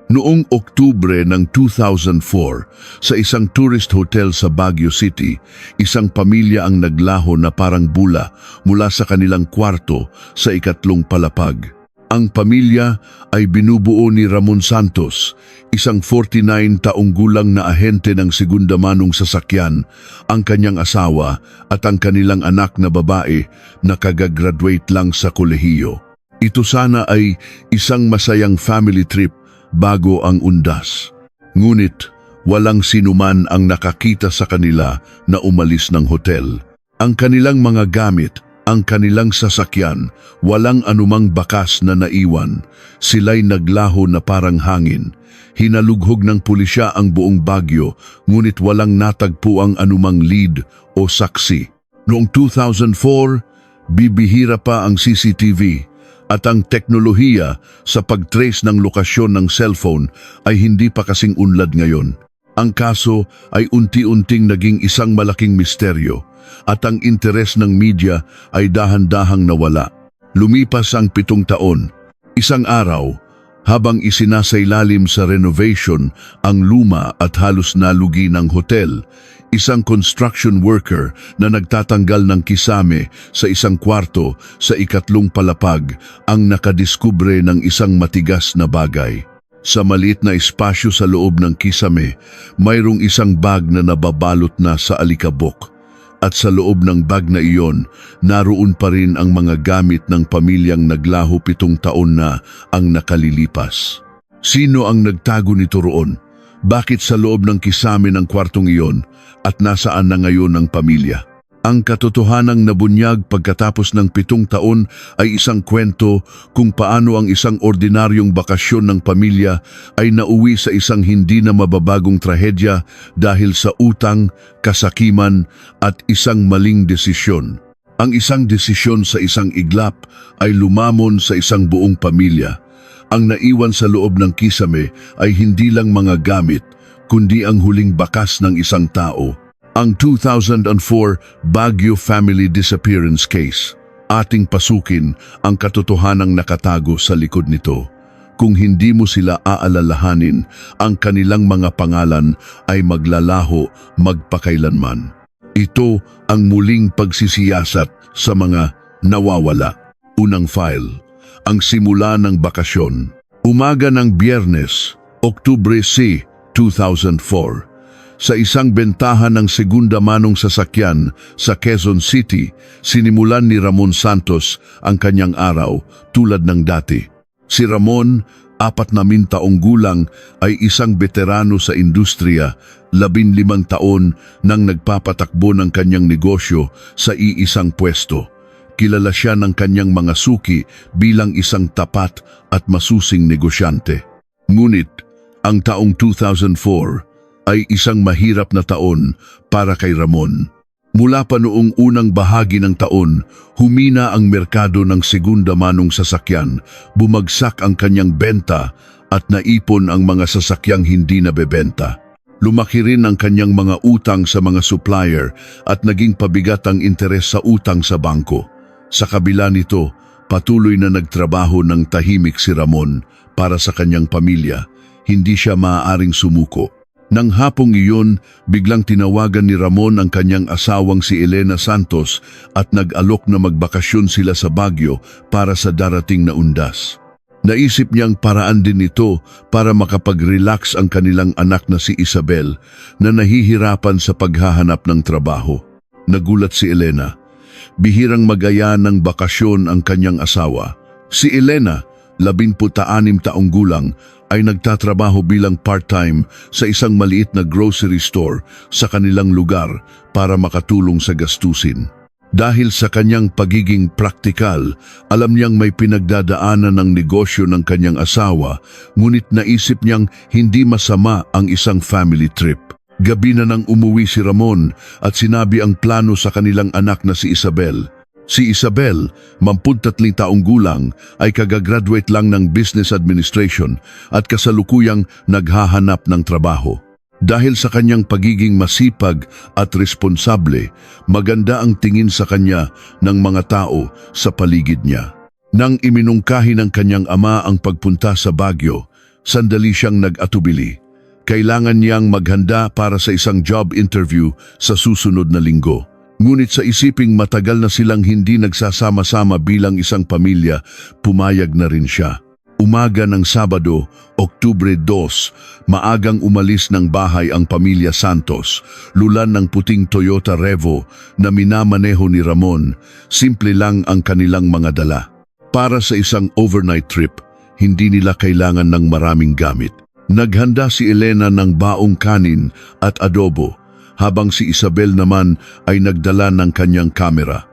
Noong Oktubre ng 2004, sa isang tourist hotel sa Baguio City, isang pamilya ang naglaho na parang bula mula sa kanilang kwarto sa ikatlong palapag. Ang pamilya ay binubuo ni Ramon Santos, isang 49 taong gulang na ahente ng segunda manong sasakyan, ang kanyang asawa at ang kanilang anak na babae na kagagraduate lang sa kolehiyo. Ito sana ay isang masayang family trip bago ang undas. Ngunit walang sinuman ang nakakita sa kanila na umalis ng hotel. Ang kanilang mga gamit, ang kanilang sasakyan, walang anumang bakas na naiwan. Sila'y naglaho na parang hangin. Hinalughog ng pulisya ang buong Baguio, ngunit walang natagpo ang anumang lead o saksi. Noong 2004, bibihira pa ang CCTV at ang teknolohiya sa pag-trace ng lokasyon ng cellphone ay hindi pa kasing unlad ngayon. Ang kaso ay unti-unting naging isang malaking misteryo at ang interes ng media ay dahan-dahang nawala. Lumipas ang 7 taon. Isang araw, habang isinasailalim sa renovation ang luma at halos nalugi ng hotel, isang construction worker na nagtatanggal ng kisame sa isang kwarto sa ikatlong palapag ang nakadiskubre ng isang matigas na bagay. Sa maliit na espasyo sa loob ng kisame, mayroong isang bag na nababalot na sa alikabok. At sa loob ng bag na iyon, naroon pa rin ang mga gamit ng pamilyang naglaho 7 taon na ang nakalilipas. Sino ang nagtago nito roon? Bakit sa loob ng kisame ng kwartong iyon at nasaan na ngayon ang pamilya? Ang katotohanang nabunyag pagkatapos ng 7 taon ay isang kwento kung paano ang isang ordinaryong bakasyon ng pamilya ay nauwi sa isang hindi na mababagong trahedya dahil sa utang, kasakiman at isang maling desisyon. Ang isang desisyon sa isang iglap ay lumamon sa isang buong pamilya. Ang naiwan sa loob ng kisame ay hindi lang mga gamit, kundi ang huling bakas ng isang tao. Ang 2004 Baguio Family Disappearance Case. Ating pasukin ang katotohanang nakatago sa likod nito. Kung hindi mo sila aalalahanin, ang kanilang mga pangalan ay maglalaho magpakailanman. Ito ang muling pagsisiyasat sa mga nawawala. Unang file, ang simula ng bakasyon. Umaga ng Biyernes, Oktubre 2004. Sa isang bentahan ng segunda manong sasakyan sa Quezon City, sinimulan ni Ramon Santos ang kanyang araw tulad ng dati. Si Ramon, 40 taong gulang, ay isang veterano sa industriya, 15 taon nang nagpapatakbo ng kanyang negosyo sa iisang pwesto. Kilala siya ng kanyang mga suki bilang isang tapat at masusing negosyante. Ngunit, ang taong 2004 ay isang mahirap na taon para kay Ramon. Mula pa noong unang bahagi ng taon, humina ang merkado ng segunda manong sasakyan, bumagsak ang kanyang benta at naipon ang mga sasakyang hindi nabebenta. Lumaki rin ang kanyang mga utang sa mga supplier at naging pabigat ang interes sa utang sa bangko. Sa kabila nito, patuloy na nagtrabaho ng tahimik si Ramon para sa kanyang pamilya. Hindi siya maaaring sumuko. Nang hapong iyon, biglang tinawagan ni Ramon ang kanyang asawang si Elena Santos at nag-alok na magbakasyon sila sa Baguio para sa darating na undas. Naisip niyang paraan din ito para makapag-relax ang kanilang anak na si Isabel na nahihirapan sa paghahanap ng trabaho. Nagulat si Elena. Bihirang magaya ng bakasyon ang kanyang asawa. Si Elena, 16 taong gulang, ay nagtatrabaho bilang part-time sa isang maliit na grocery store sa kanilang lugar para makatulong sa gastusin. Dahil sa kanyang pagiging praktikal, alam niyang may pinagdadaanan ng negosyo ng kanyang asawa, ngunit naisip niyang hindi masama ang isang family trip. Gabi na nang umuwi si Ramon at sinabi ang plano sa kanilang anak na si Isabel. Si Isabel, 23 taong gulang, ay kagagraduate lang ng Business Administration at kasalukuyang naghahanap ng trabaho. Dahil sa kanyang pagiging masipag at responsable, maganda ang tingin sa kanya ng mga tao sa paligid niya. Nang iminungkahi ng kanyang ama ang pagpunta sa Baguio, Sandali siyang nag-atubili. Kailangan niyang maghanda para sa isang job interview sa susunod na linggo. Ngunit sa isiping matagal na silang hindi nagsasama-sama bilang isang pamilya, pumayag na rin siya. Umaga ng Sabado, Oktubre 2, maagang umalis ng bahay ang pamilya Santos, lulan ng puting Toyota Revo na minamaneho ni Ramon. Simple lang ang kanilang mga dala. Para sa isang overnight trip, hindi nila kailangan ng maraming gamit. Naghanda si Elena ng baong kanin at adobo, habang si Isabel naman ay nagdala ng kanyang kamera.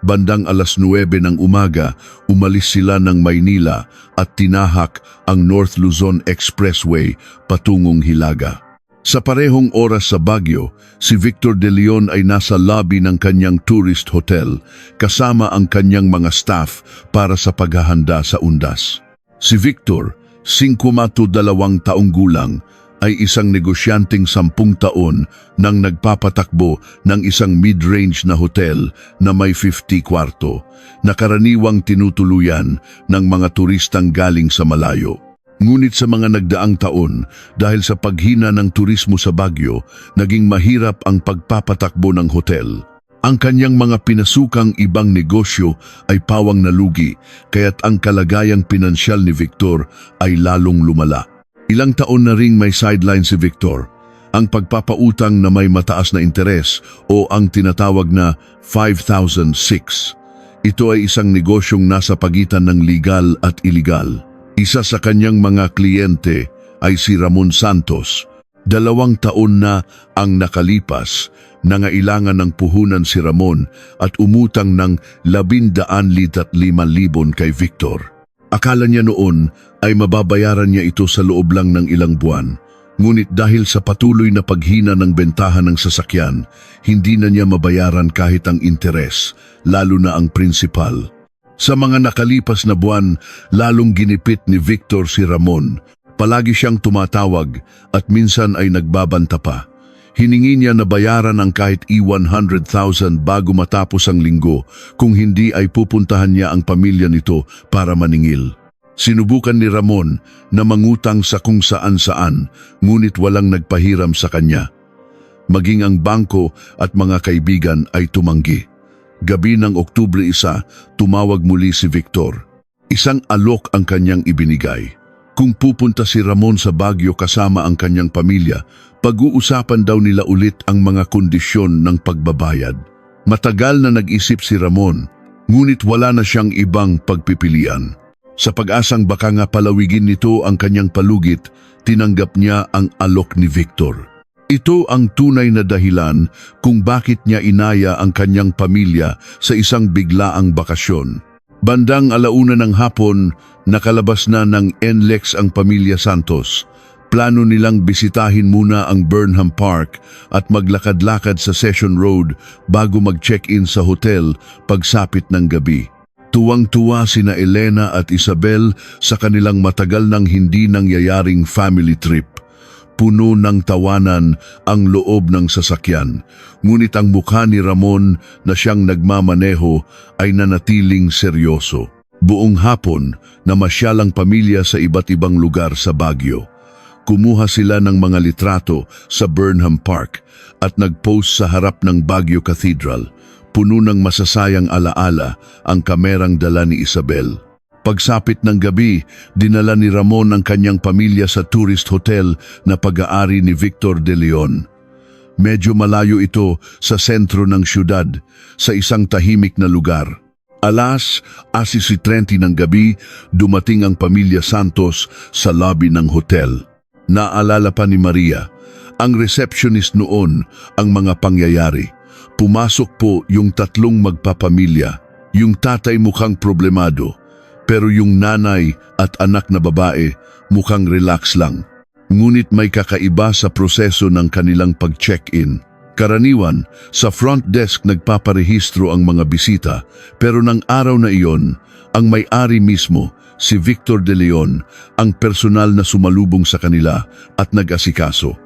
Bandang 9:09 ng umaga, umalis sila ng Maynila at tinahak ang North Luzon Expressway patungong Hilaga. Sa parehong oras sa Baguio, si Victor De Leon ay nasa lobby ng kanyang tourist hotel kasama ang kanyang mga staff para sa paghahanda sa undas. Si Victor, 52 taong gulang, ay isang negosyanteng 10 taon nang nagpapatakbo ng isang mid-range na hotel na may 50 kwarto, na karaniwang tinutuluyan ng mga turistang galing sa malayo. Ngunit sa mga nagdaang taon, dahil sa paghina ng turismo sa Baguio, naging mahirap ang pagpapatakbo ng hotel. Ang kanyang mga pinasukang ibang negosyo ay pawang nalugi, kaya't ang kalagayang pinansyal ni Victor ay lalong lumala. Ilang taon na ring may sideline si Victor, ang pagpapautang na may mataas na interes o ang tinatawag na 5,006. Ito ay isang negosyong nasa pagitan ng legal at illegal. Isa sa kanyang mga kliyente ay si Ramon Santos. 2 taon na ang nakalipas, nangailangan ng puhunan si Ramon at umutang ng 11,500 kay Victor. Akala niya noon ay mababayaran niya ito sa loob lang ng ilang buwan. Ngunit dahil sa patuloy na paghina ng bentahan ng sasakyan, hindi na niya mabayaran kahit ang interes, lalo na ang prinsipal. Sa mga nakalipas na buwan, lalong ginipit ni Victor si Ramon. Palagi siyang tumatawag at minsan ay nagbabanta pa. Hiningi niya na bayaran ang kahit 100,000 bago matapos ang linggo, kung hindi ay pupuntahan niya ang pamilya nito para maningil. Sinubukan ni Ramon na mangutang sa kung saan-saan, ngunit walang nagpahiram sa kanya. Maging ang bangko at mga kaibigan ay tumanggi. Gabi ng Oktubre 1, tumawag muli si Victor. Isang alok ang kanyang ibinigay. Kung pupunta si Ramon sa Baguio kasama ang kanyang pamilya, pag-uusapan daw nila ulit ang mga kondisyon ng pagbabayad. Matagal na nag-isip si Ramon, ngunit wala na siyang ibang pagpipilian. Sa pag-asang baka nga palawigin nito ang kanyang palugit, tinanggap niya ang alok ni Victor. Ito ang tunay na dahilan kung bakit niya inaya ang kanyang pamilya sa isang biglaang bakasyon. Bandang 1:00 ng hapon, nakalabas na ng NLEX ang pamilya Santos. Plano nilang bisitahin muna ang Burnham Park at maglakad-lakad sa Session Road bago mag-check-in sa hotel pagsapit ng gabi. Tuwang-tuwa sina Elena at Isabel sa kanilang matagal nang hindi nangyayaring family trip. Puno ng tawanan ang loob ng sasakyan, ngunit ang mukha ni Ramon na siyang nagmamaneho ay nanatiling seryoso. Buong hapon, namasyal ang pamilya sa iba't ibang lugar sa Baguio. Kumuha sila ng mga litrato sa Burnham Park at nag-post sa harap ng Baguio Cathedral. Puno ng masasayang alaala ang kamerang dala ni Isabel. Pagsapit ng gabi, dinala ni Ramon ang kanyang pamilya sa tourist hotel na pag-aari ni Victor De Leon. Medyo malayo ito sa sentro ng syudad, sa isang tahimik na lugar. Alas 10:30 ng gabi, dumating ang pamilya Santos sa lobby ng hotel. Naalala pa ni Maria, ang receptionist noon, ang mga pangyayari. Pumasok po yung 3 magpapamilya. Yung tatay mukhang problemado, pero yung nanay at anak na babae mukhang relax lang. Ngunit may kakaiba sa proseso ng kanilang pag-check-in. Karaniwan, sa front desk nagpaparehistro ang mga bisita, pero ng araw na iyon, ang may-ari mismo, si Victor De Leon, ang personal na sumalubong sa kanila at nag-asikaso.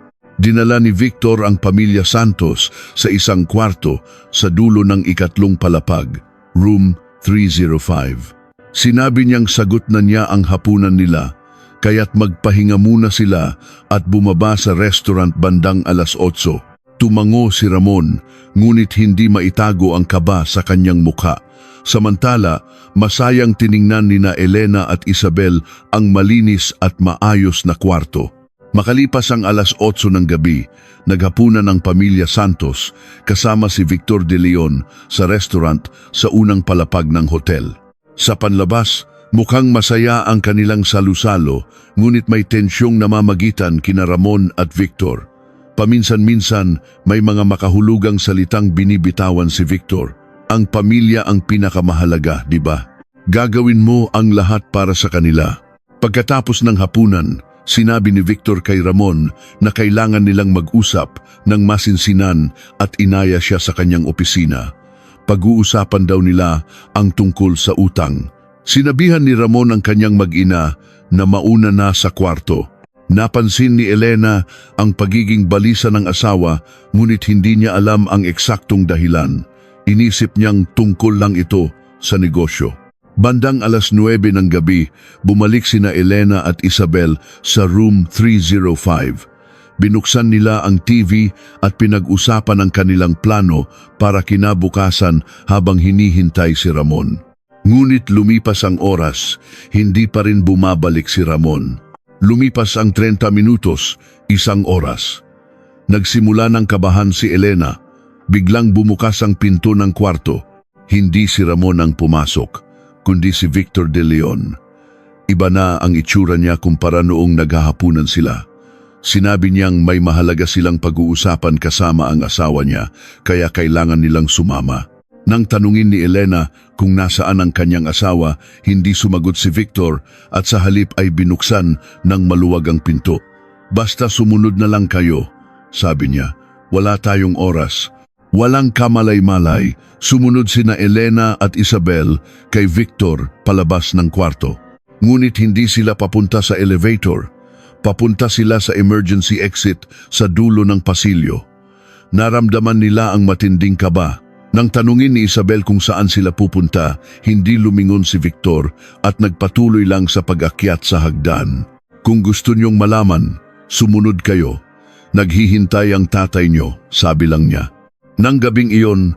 Dinala ni Victor ang pamilya Santos sa isang kwarto sa dulo ng 3 palapag, room 305. Sinabi niyang sagot na niya ang hapunan nila, kaya't magpahinga muna sila at bumaba sa restaurant bandang alas 8. Tumango si Ramon, ngunit hindi maitago ang kaba sa kanyang mukha. Samantala, masayang tiningnan nina Elena at Isabel ang malinis at maayos na kwarto. Makalipas ang alas 8 ng gabi, naghapunan ang pamilya Santos kasama si Victor de Leon sa restaurant sa unang palapag ng hotel. Sa panlabas, mukhang masaya ang kanilang salusalo, ngunit may tensyong namamagitan kina Ramon at Victor. Paminsan-minsan, may mga makahulugang salitang binibitawan si Victor. Ang pamilya ang pinakamahalaga, di ba? Gagawin mo ang lahat para sa kanila. Pagkatapos ng hapunan, sinabi ni Victor kay Ramon na kailangan nilang mag-usap ng masinsinan at inaya siya sa kanyang opisina. Pag-uusapan daw nila ang tungkol sa utang. Sinabihan ni Ramon ang kanyang mag-ina na mauna na sa kwarto. Napansin ni Elena ang pagiging balisa ng asawa, ngunit hindi niya alam ang eksaktong dahilan. Inisip niyang tungkol lang ito sa negosyo. Bandang alas 9 ng gabi, bumalik sina Elena at Isabel sa room 305. Binuksan nila ang TV at pinag-usapan ang kanilang plano para kinabukasan habang hinihintay si Ramon. Ngunit lumipas ang oras, hindi pa rin bumabalik si Ramon. Lumipas ang 30 minutos, 1 oras. Nagsimula ng kabahan si Elena. Biglang bumukas ang pinto ng kwarto. Hindi si Ramon ang pumasok, kundi si Victor de Leon. Iba na ang itsura niya kumpara noong naghahapunan sila. Sinabi niyang may mahalaga silang pag-uusapan kasama ang asawa niya, kaya kailangan nilang sumama. Nang tanungin ni Elena kung nasaan ang kanyang asawa, hindi sumagot si Victor at sa halip ay binuksan ng maluwag ang pinto. Basta sumunod na lang kayo, sabi niya. Wala tayong oras. Walang kamalay-malay, sumunod sina Elena at Isabel kay Victor palabas ng kwarto. Ngunit hindi sila papunta sa elevator. Papunta sila sa emergency exit sa dulo ng pasilyo. Naramdaman nila ang matinding kaba. Nang tanungin ni Isabel kung saan sila pupunta, hindi lumingon si Victor at nagpatuloy lang sa pag-akyat sa hagdan. Kung gusto niyong malaman, sumunod kayo. Naghihintay ang tatay niyo, sabi lang niya. Nang gabing iyon,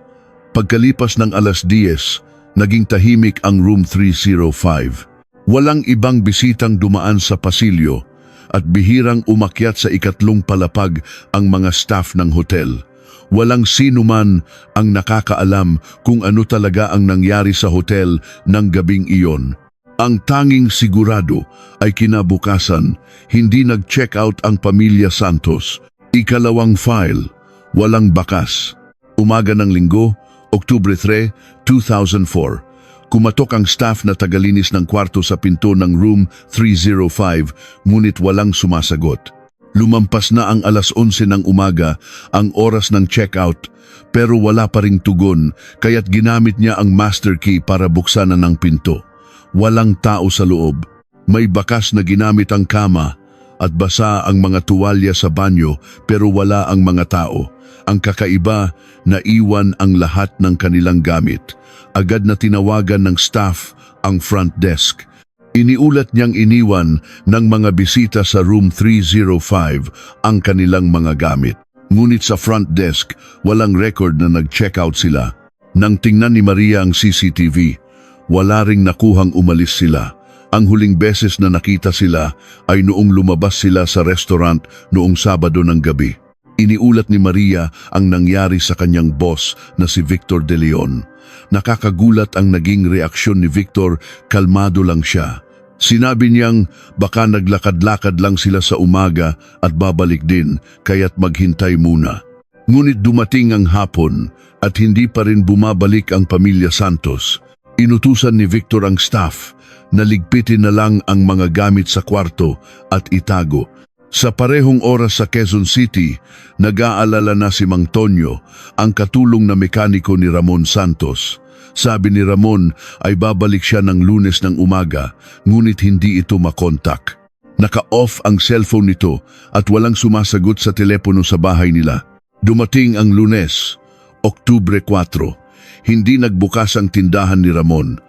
pagkalipas ng alas 10, naging tahimik ang room 305. Walang ibang bisitang dumaan sa pasilyo at bihirang umakyat sa ikatlong palapag ang mga staff ng hotel. Walang sino man ang nakakaalam kung ano talaga ang nangyari sa hotel ng gabing iyon. Ang tanging sigurado ay kinabukasan, hindi nag-check out ang pamilya Santos. Ikalawang file, walang bakas. Umaga ng Linggo, Oktubre 3, 2004. Kumatok ang staff na tagalinis ng kwarto sa pinto ng room 305, ngunit walang sumasagot. Lumampas na ang alas 11 ng umaga, ang oras ng check-out, pero wala pa ring tugon, kaya't ginamit niya ang master key para buksan ng pinto. Walang tao sa loob. May bakas na ginamit ang kama at basa ang mga tuwalya sa banyo, pero wala ang mga tao. Ang kakaiba, naiwan ang lahat ng kanilang gamit. Agad na tinawagan ng staff ang front desk. Iniulat niyang iniwan ng mga bisita sa room 305 ang kanilang mga gamit. Ngunit sa front desk, walang record na nag-check-out sila. Nang tingnan ni Maria ang CCTV, wala ring nakuhang umalis sila. Ang huling beses na nakita sila ay noong lumabas sila sa restaurant noong Sabado ng gabi. Iniulat ni Maria ang nangyari sa kanyang boss na si Victor de Leon. Nakakagulat ang naging reaksyon ni Victor, kalmado lang siya. Sinabi niyang baka naglakad-lakad lang sila sa umaga at babalik din, kaya't maghintay muna. Ngunit dumating ang hapon at hindi pa rin bumabalik ang pamilya Santos. Inutusan ni Victor ang staff na ligpitin na lang ang mga gamit sa kwarto at itago. Sa parehong oras sa Quezon City, nag-aalala na si Mang Tonyo, ang katulong na mekaniko ni Ramon Santos. Sabi ni Ramon ay babalik siya ng Lunes ng umaga, ngunit hindi ito makontak. Naka-off ang cellphone nito at walang sumasagot sa telepono sa bahay nila. Dumating ang Lunes, Oktubre 4. hindi nagbukas ang tindahan ni Ramon.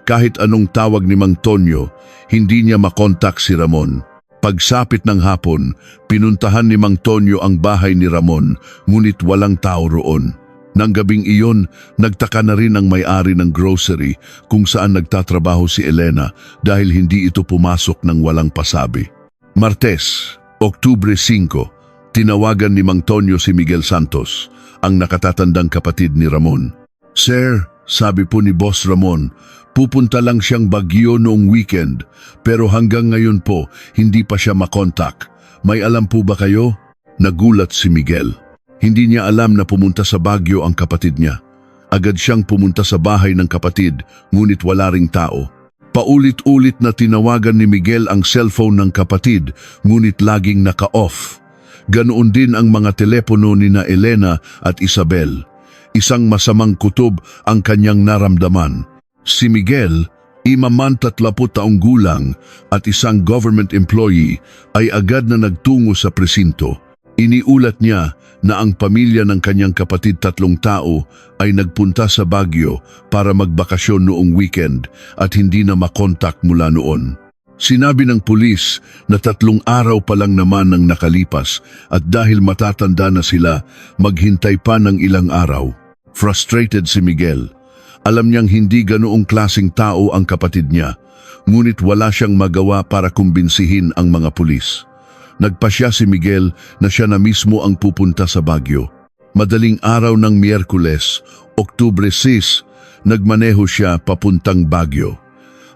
Kahit anong tawag ni Mang Tonyo, hindi niya makontak si Ramon. Pagsapit ng hapon, pinuntahan ni Mang Tonyo ang bahay ni Ramon, ngunit walang tao roon. Nang gabing iyon, nagtaka na rin ang may-ari ng grocery kung saan nagtatrabaho si Elena dahil hindi ito pumasok ng walang pasabi. Martes, Oktubre 5, tinawagan ni Mang Tonyo si Miguel Santos, ang nakatatandang kapatid ni Ramon. "Sir," sabi po ni Boss Ramon, "pupunta lang siyang Baguio noong weekend, pero hanggang ngayon po hindi pa siya makontak. May alam po ba kayo?" Nagulat si Miguel. Hindi niya alam na pumunta sa Baguio ang kapatid niya. Agad siyang pumunta sa bahay ng kapatid, ngunit wala ring tao. Paulit-ulit na tinawagan ni Miguel ang cellphone ng kapatid, ngunit laging naka-off. Ganoon din ang mga telepono ni na Elena at Isabel. Isang masamang kutob ang kanyang naramdaman. Si Miguel, 30 taong gulang at isang government employee, ay agad na nagtungo sa presinto. Iniulat niya na ang pamilya ng kanyang kapatid, 3 tao, ay nagpunta sa Baguio para magbakasyon noong weekend at hindi na makontak mula noon. Sinabi ng pulis na 3 araw pa lang naman ang nakalipas at dahil matatanda na sila, maghintay pa ng ilang araw. Frustrated si Miguel. Alam niyang hindi ganoong klaseng tao ang kapatid niya, ngunit wala siyang magawa para kumbinsihin ang mga pulis. Nagpasya si Miguel na siya na mismo ang pupunta sa Baguio. Madaling araw ng Miyerkules, Oktubre 6, nagmaneho siya papuntang Baguio.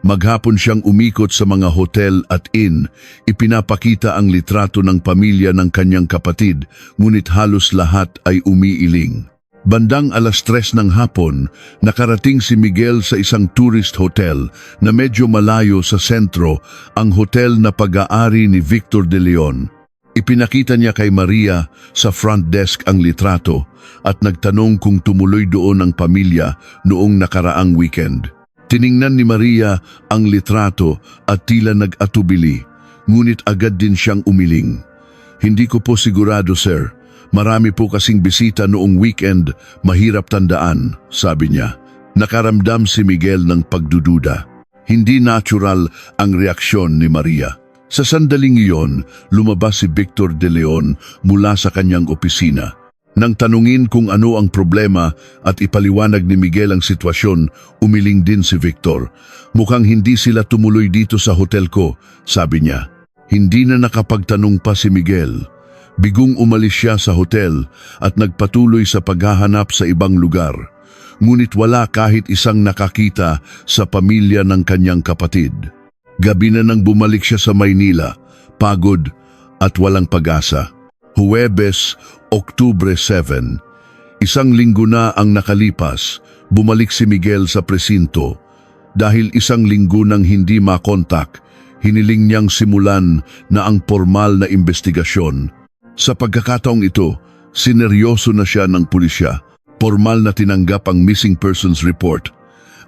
Maghapon siyang umikot sa mga hotel at inn, ipinapakita ang litrato ng pamilya ng kanyang kapatid, ngunit halos lahat ay umiiling. Bandang 3:00 ng hapon, nakarating si Miguel sa isang tourist hotel na medyo malayo sa sentro, ang hotel na pag-aari ni Victor De Leon. Ipinakita niya kay Maria sa front desk ang litrato at nagtanong kung tumuloy doon ang pamilya noong nakaraang weekend. Tiningnan ni Maria ang litrato at tila nag-atubili, ngunit agad din siyang umiling. "Hindi ko po sigurado, sir. Marami po kasing bisita noong weekend, mahirap tandaan," sabi niya. Nakaramdam si Miguel ng pagdududa. Hindi natural ang reaksyon ni Maria. Sa sandaling iyon, lumabas si Victor De Leon mula sa kanyang opisina. Nang tanungin kung ano ang problema at ipaliwanag ni Miguel ang sitwasyon, umiling din si Victor. "Mukhang hindi sila tumuloy dito sa hotel ko," sabi niya. Hindi na nakapagtanong pa si Miguel. Bigong umalis siya sa hotel at nagpatuloy sa paghahanap sa ibang lugar. Ngunit wala kahit isang nakakita sa pamilya ng kanyang kapatid. Gabi na nang bumalik siya sa Maynila, pagod at walang pag-asa. Huwebes, Oktubre 7, 1 linggo na ang nakalipas, bumalik si Miguel sa presinto. Dahil 1 linggo nang hindi makontak, hiniling niyang simulan na ang formal na investigasyon. Sa pagkakataong ito, sineryoso na siya ng pulisya. Formal na tinanggap ang missing persons report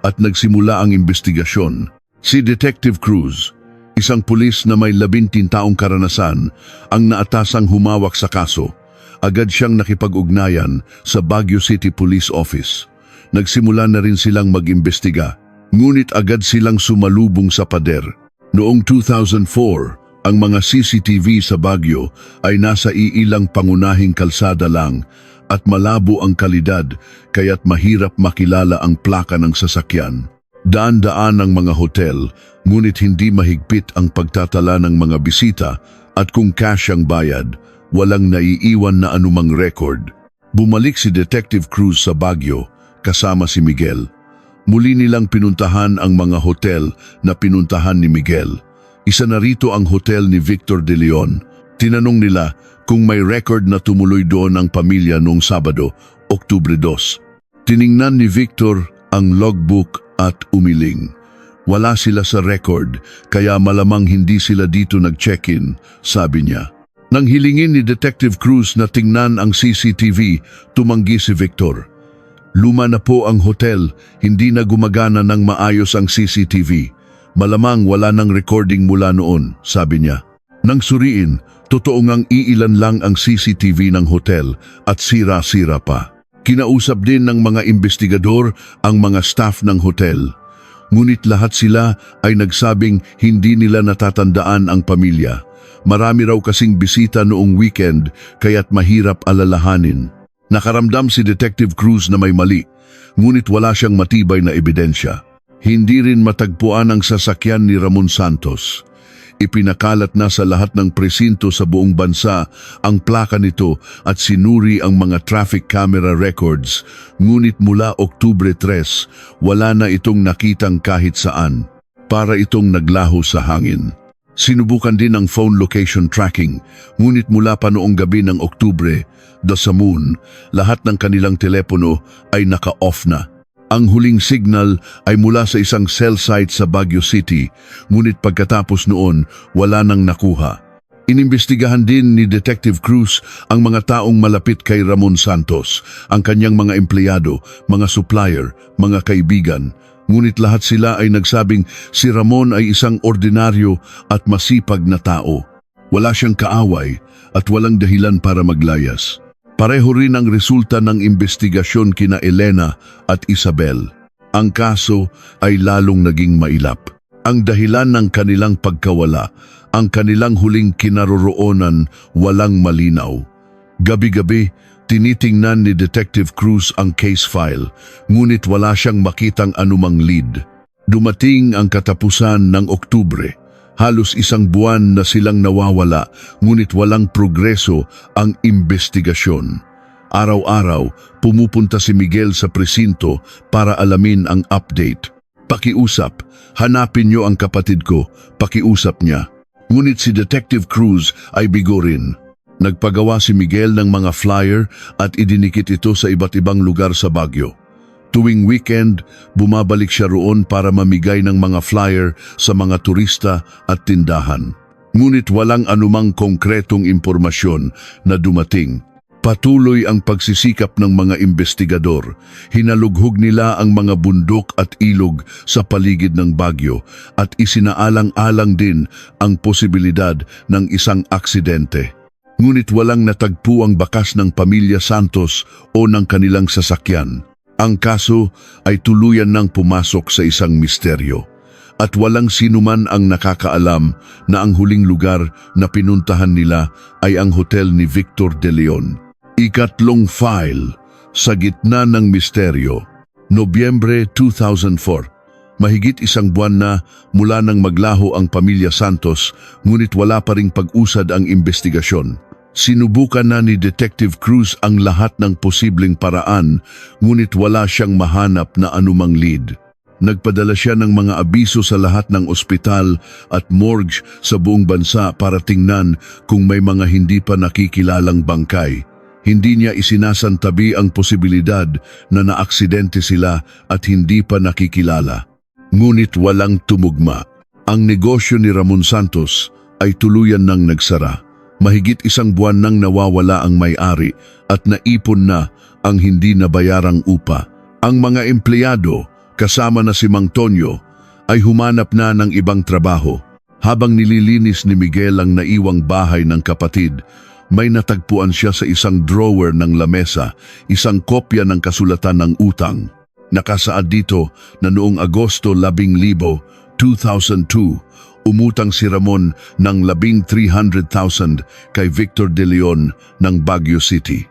at nagsimula ang investigasyon. Si Detective Cruz, isang pulis na may 17 taong karanasan, ang naatasang humawak sa kaso. Agad siyang nakipag-ugnayan sa Baguio City Police Office. Nagsimula na rin silang mag-imbestiga, ngunit agad silang sumalubong sa pader. Noong 2004, ang mga CCTV sa Baguio ay nasa iilang pangunahing kalsada lang at malabo ang kalidad kaya't mahirap makilala ang plaka ng sasakyan. Daan-daan ang mga hotel, ngunit hindi mahigpit ang pagtatala ng mga bisita at kung cash ang bayad, walang naiiwan na anumang record. Bumalik si Detective Cruz sa Baguio kasama si Miguel. Muli nilang pinuntahan ang mga hotel na pinuntahan ni Miguel. Isa na rito ang hotel ni Victor De Leon. Tinanong nila kung may record na tumuloy doon ang pamilya noong Sabado, Oktubre 2. Tiningnan ni Victor ang logbook at umiling. Wala sila sa record, kaya malamang hindi sila dito nag-check-in, sabi niya. Nang hilingin ni Detective Cruz na tingnan ang CCTV, tumanggi si Victor. "Luma na po ang hotel, hindi na gumagana ng maayos ang CCTV. Malamang wala nang recording mula noon," sabi niya. Nang suriin, totoo ngang iilan lang ang CCTV ng hotel at sira-sira pa. Kinausap din ng mga investigador ang mga staff ng hotel. Ngunit lahat sila ay nagsabing hindi nila natatandaan ang pamilya. Marami raw kasing bisita noong weekend kaya't mahirap alalahanin. Nakaramdam si Detective Cruz na may mali, ngunit wala siyang matibay na ebidensya. Hindi rin matagpuan ang sasakyan ni Ramon Santos. Ipinakalat na sa lahat ng presinto sa buong bansa ang plaka nito at sinuri ang mga traffic camera records, ngunit mula Oktubre 3, wala na itong nakitang kahit saan. Para itong naglaho sa hangin. Sinubukan din ang phone location tracking, ngunit mula pa noong gabi ng Oktubre, sa moon, lahat ng kanilang telepono ay naka-off na. Ang huling signal ay mula sa isang cell site sa Baguio City, ngunit pagkatapos noon, wala nang nakuha. Inimbestigahan din ni Detective Cruz ang mga taong malapit kay Ramon Santos, ang kanyang mga empleyado, mga supplier, mga kaibigan. Ngunit lahat sila ay nagsabing si Ramon ay isang ordinaryo at masipag na tao. Wala siyang kaaway at walang dahilan para maglayas. Pareho rin ang resulta ng investigasyon kina Elena at Isabel. Ang kaso ay lalong naging mailap. Ang dahilan ng kanilang pagkawala, ang kanilang huling kinaroroonan, walang malinaw. Gabi-gabi, tinitingnan ni Detective Cruz ang case file, ngunit wala siyang makitang anumang lead. Dumating ang katapusan ng Oktubre. Halos isang buwan na silang nawawala, ngunit walang progreso ang investigasyon. Araw-araw, pumupunta si Miguel sa presinto para alamin ang update. Pakiusap, hanapin niyo ang kapatid ko, pakiusap niya. Ngunit si Detective Cruz ay bigo rin. Nagpagawa si Miguel ng mga flyer at idinikit ito sa iba't ibang lugar sa Baguio. Tuwing weekend, bumabalik siya roon para mamigay ng mga flyer sa mga turista at tindahan. Ngunit walang anumang konkretong impormasyon na dumating. Patuloy ang pagsisikap ng mga investigador. Hinalughog nila ang mga bundok at ilog sa paligid ng Baguio at isinaalang-alang din ang posibilidad ng isang aksidente. Ngunit walang natagpo ang bakas ng pamilya Santos o ng kanilang sasakyan. Ang kaso ay tuluyan nang pumasok sa isang misteryo at walang sinuman ang nakakaalam na ang huling lugar na pinuntahan nila ay ang hotel ni Victor De Leon. Ikatlong file sa gitna ng misteryo, Nobyembre 2004. Mahigit isang buwan na mula nang maglaho ang pamilya Santos, ngunit wala pa ring pag-usad ang investigasyon. Sinubukan na ni Detective Cruz ang lahat ng posibleng paraan, ngunit wala siyang mahanap na anumang lead. Nagpadala siya ng mga abiso sa lahat ng ospital at morgue sa buong bansa para tingnan kung may mga hindi pa nakikilalang bangkay. Hindi niya isinasantabi ang posibilidad na naaksidente sila at hindi pa nakikilala. Ngunit walang tumugma. Ang negosyo ni Ramon Santos ay tuluyan nang nagsara. Mahigit isang buwan nang nawawala ang may-ari at naipon na ang hindi nabayarang upa. Ang mga empleyado, kasama na si Mang Tonyo, ay humanap na ng ibang trabaho. Habang nililinis ni Miguel ang naiwang bahay ng kapatid, may natagpuan siya sa isang drawer ng lamesa, isang kopya ng kasulatan ng utang. Nakasaad dito na noong Agosto 11, 2002, umutang si Ramon ng 300,000 kay Victor De Leon ng Baguio City.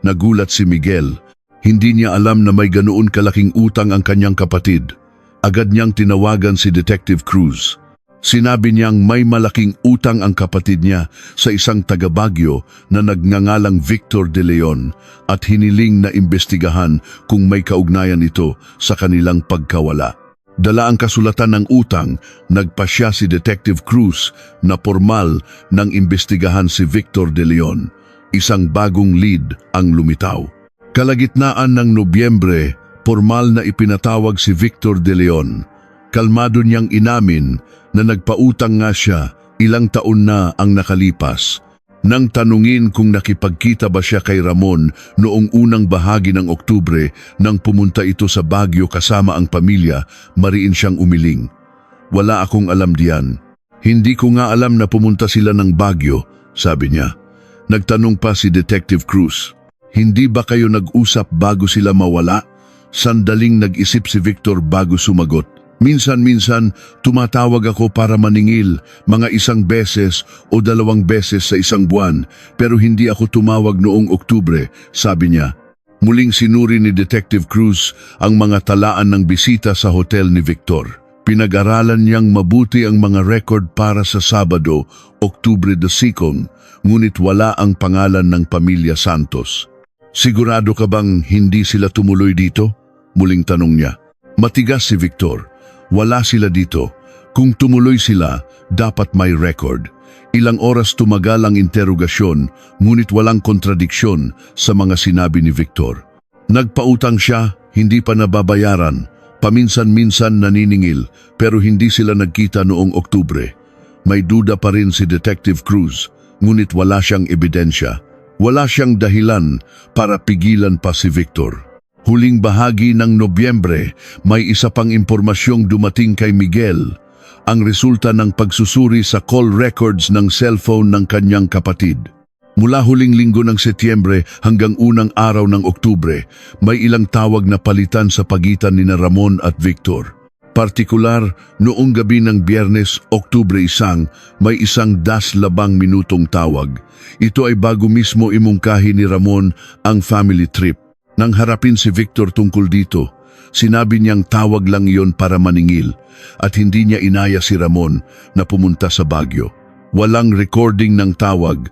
Nagulat si Miguel. Hindi niya alam na may ganoon kalaking utang ang kanyang kapatid. Agad niyang tinawagan si Detective Cruz. Sinabi niyang may malaking utang ang kapatid niya sa isang taga Baguio na nagngangalang Victor De Leon at hiniling na imbestigahan kung may kaugnayan ito sa kanilang pagkawala. Dala ang kasulatan ng utang, nagpasya si Detective Cruz na formal nang imbestigahan si Victor De Leon. Isang bagong lead ang lumitaw. Kalagitnaan ng Nobyembre, formal na ipinatawag si Victor De Leon. Kalmado niyang inamin na nagpautang nga siya, ilang taon na ang nakalipas. Nang tanungin kung nakipagkita ba siya kay Ramon noong unang bahagi ng Oktubre nang pumunta ito sa Baguio kasama ang pamilya, mariin siyang umiling. Wala akong alam diyan. Hindi ko nga alam na pumunta sila ng Baguio, sabi niya. Nagtanong pa si Detective Cruz. Hindi ba kayo nag-usap bago sila mawala? Sandaling nag-isip si Victor bago sumagot. Minsan-minsan, tumatawag ako para maningil, mga 1 beses o 2 beses sa 1 buwan, pero hindi ako tumawag noong Oktubre, sabi niya. Muling sinuri ni Detective Cruz ang mga talaan ng bisita sa hotel ni Victor. Pinag-aralan niyang mabuti ang mga record para sa Sabado, Oktubre 2, ngunit wala ang pangalan ng pamilya Santos. Sigurado ka bang hindi sila tumuloy dito? Muling tanong niya. Matigas si Victor. Wala sila dito. Kung tumuloy sila, dapat may record. Ilang oras tumagal ang interogasyon, ngunit walang kontradiksyon sa mga sinabi ni Victor. Nagpautang siya, hindi pa nababayaran. Paminsan-minsan naniningil, pero hindi sila nagkita noong Oktubre. May duda pa rin si Detective Cruz, ngunit wala siyang ebidensya. Wala siyang dahilan para pigilan pa si Victor. Huling bahagi ng Nobyembre, may isa pang impormasyong dumating kay Miguel, ang resulta ng pagsusuri sa call records ng cellphone ng kanyang kapatid. Mula huling linggo ng Setyembre hanggang unang araw ng Oktubre, may ilang tawag na palitan sa pagitan ni Ramon at Victor. Partikular, noong gabi ng Biyernes, Oktubre 1, may isang 12 minutong tawag. Ito ay bago mismo imungkahi ni Ramon ang family trip. Nang harapin si Victor tungkol dito, sinabi niyang tawag lang iyon para maningil at hindi niya inaya si Ramon na pumunta sa Baguio. Walang recording ng tawag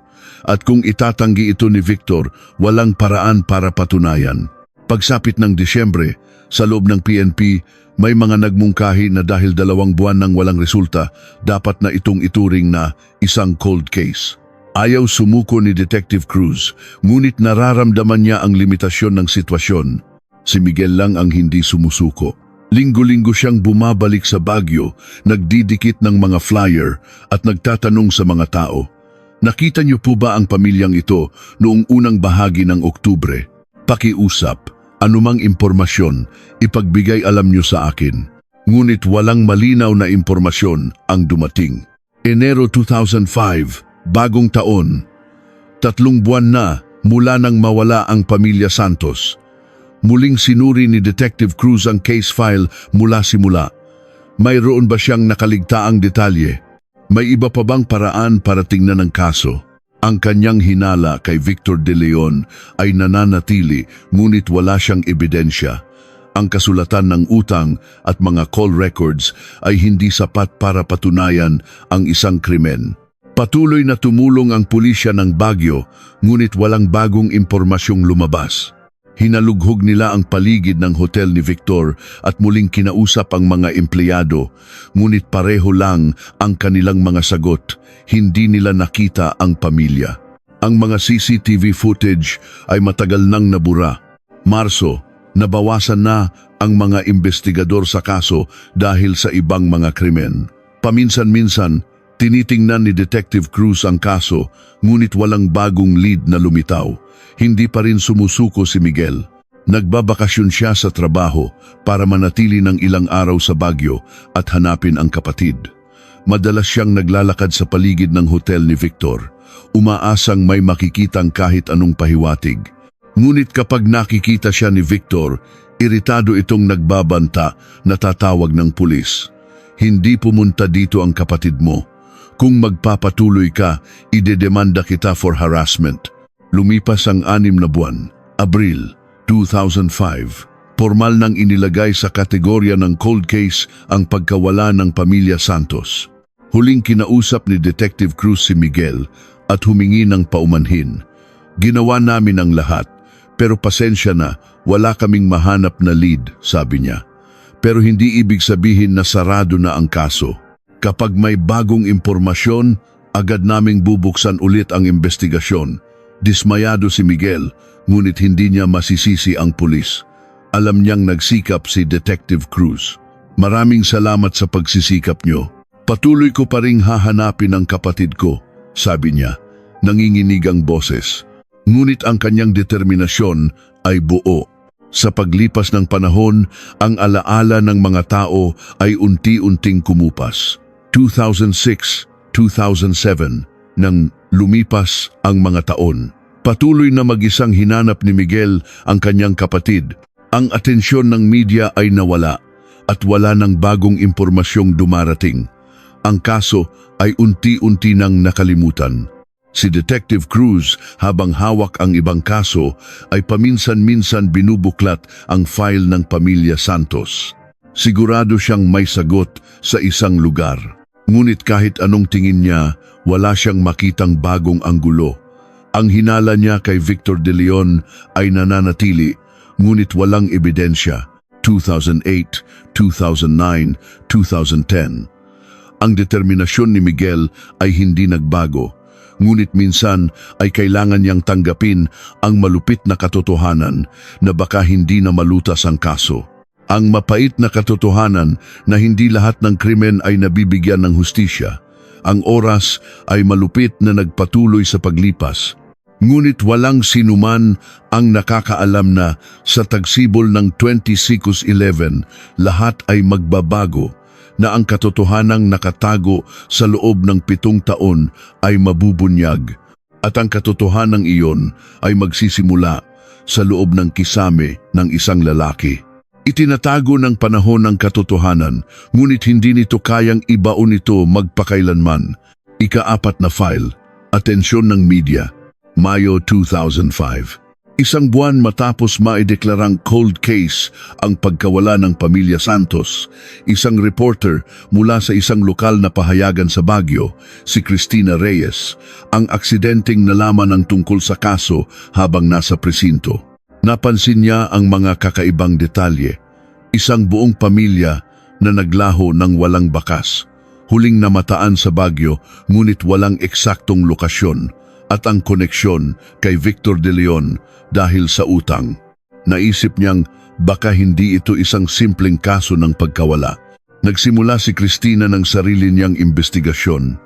at kung itatanggi ito ni Victor, walang paraan para patunayan. Pagsapit ng Disyembre, sa loob ng PNP, may mga nagmungkahi na dahil 2 buwan nang walang resulta, dapat na itong ituring na isang cold case. Ayaw sumuko ni Detective Cruz, ngunit nararamdaman niya ang limitasyon ng sitwasyon. Si Miguel lang ang hindi sumusuko. Linggo-linggo siyang bumabalik sa Baguio, nagdidikit ng mga flyer at nagtatanong sa mga tao. Nakita niyo po ba ang pamilyang ito noong unang bahagi ng Oktubre? Pakiusap, anumang impormasyon, ipagbigay alam niyo sa akin. Ngunit walang malinaw na impormasyon ang dumating. Enero 2005, bagong taon. 3 buwan na mula nang mawala ang pamilya Santos. Muling sinuri ni Detective Cruz ang case file mula simula. Mayroon ba siyang nakaligtaang detalye? May iba pa bang paraan para tingnan ang kaso? Ang kanyang hinala kay Victor De Leon ay nananatili, ngunit wala siyang ebidensya. Ang kasulatan ng utang at mga call records ay hindi sapat para patunayan ang isang krimen. Patuloy na tumulong ang pulisya ng Baguio, ngunit walang bagong impormasyong lumabas. Hinalughog nila ang paligid ng hotel ni Victor at muling kinausap ang mga empleyado, ngunit pareho lang ang kanilang mga sagot. Hindi nila nakita ang pamilya. Ang mga CCTV footage ay matagal nang nabura. Marso, nabawasan na ang mga investigador sa kaso dahil sa ibang mga krimen. Paminsan-minsan, tinitingnan ni Detective Cruz ang kaso, ngunit walang bagong lead na lumitaw. Hindi pa rin sumusuko si Miguel. Nagbabakasyon siya sa trabaho para manatili ng ilang araw sa Baguio at hanapin ang kapatid. Madalas siyang naglalakad sa paligid ng hotel ni Victor, umaasang may makikitang kahit anong pahiwatig. Ngunit kapag nakikita siya ni Victor, iritado itong nagbabanta na tatawag ng pulis. Hindi pumunta dito ang kapatid mo. Kung magpapatuloy ka, idedemanda kita for harassment. Lumipas ang 6 na buwan, Abril 2005. Formal nang inilagay sa kategorya ng cold case ang pagkawala ng pamilya Santos. Huling kinausap ni Detective Cruz si Miguel at humingi ng paumanhin. Ginawa namin ang lahat, pero pasensya na, wala kaming mahanap na lead, sabi niya. Pero hindi ibig sabihin na sarado na ang kaso. Kapag may bagong impormasyon, agad naming bubuksan ulit ang investigasyon. Dismayado si Miguel, ngunit hindi niya masisisi ang pulis. Alam niyang nagsikap si Detective Cruz. Maraming salamat sa pagsisikap niyo. Patuloy ko pa ring hahanapin ang kapatid ko, sabi niya, nanginginig ang boses. Ngunit ang kanyang determinasyon ay buo. Sa paglipas ng panahon, ang alaala ng mga tao ay unti-unting kumupas. 2006, 2007, nang lumipas ang mga taon. Patuloy na mag-isang hinanap ni Miguel ang kanyang kapatid. Ang atensyon ng media ay nawala at wala ng bagong impormasyong dumarating. Ang kaso ay unti-unti nang nakalimutan. Si Detective Cruz, habang hawak ang ibang kaso, ay paminsan-minsan binubuklat ang file ng pamilya Santos. Sigurado siyang may sagot sa isang lugar. Ngunit kahit anong tingin niya, wala siyang makitang bagong anggulo. Ang hinala niya kay Victor De Leon ay nananatili, ngunit walang ebidensya. 2008, 2009, 2010. Ang determinasyon ni Miguel ay hindi nagbago. Ngunit minsan ay kailangan niyang tanggapin ang malupit na katotohanan na baka hindi na malutas ang kaso. Ang mapait na katotohanan na hindi lahat ng krimen ay nabibigyan ng hustisya. Ang oras ay malupit na nagpatuloy sa paglipas. Ngunit walang sinuman ang nakakaalam na sa tagsibol ng 26/11 lahat ay magbabago, na ang katotohanang nakatago sa loob ng 7 taon ay mabubunyag at ang katotohanang iyon ay magsisimula sa loob ng kisame ng isang lalaki. Itinatago ng panahon ng katotohanan, ngunit hindi nito kayang ibaon ito magpakailanman. Ika-4 na file, atensyon ng media, Mayo 2005. Isang buwan matapos maideklarang cold case ang pagkawala ng pamilya Santos, isang reporter mula sa isang lokal na pahayagan sa Baguio, si Cristina Reyes, ang aksidenteng nalaman ng tungkol sa kaso habang nasa presinto. Napansin niya ang mga kakaibang detalye, isang buong pamilya na naglaho ng walang bakas, huling namataan sa Baguio ngunit walang eksaktong lokasyon, at ang koneksyon kay Victor De Leon dahil sa utang. Naisip niyang baka hindi ito isang simpleng kaso ng pagkawala. Nagsimula si Cristina ng sarili niyang investigasyon.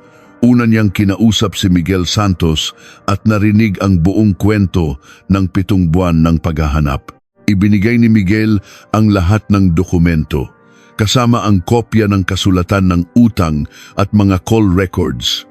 Una niyang kinausap si Miguel Santos at narinig ang buong kwento ng 7 buwan ng paghahanap. Ibinigay ni Miguel ang lahat ng dokumento, kasama ang kopya ng kasulatan ng utang at mga call records.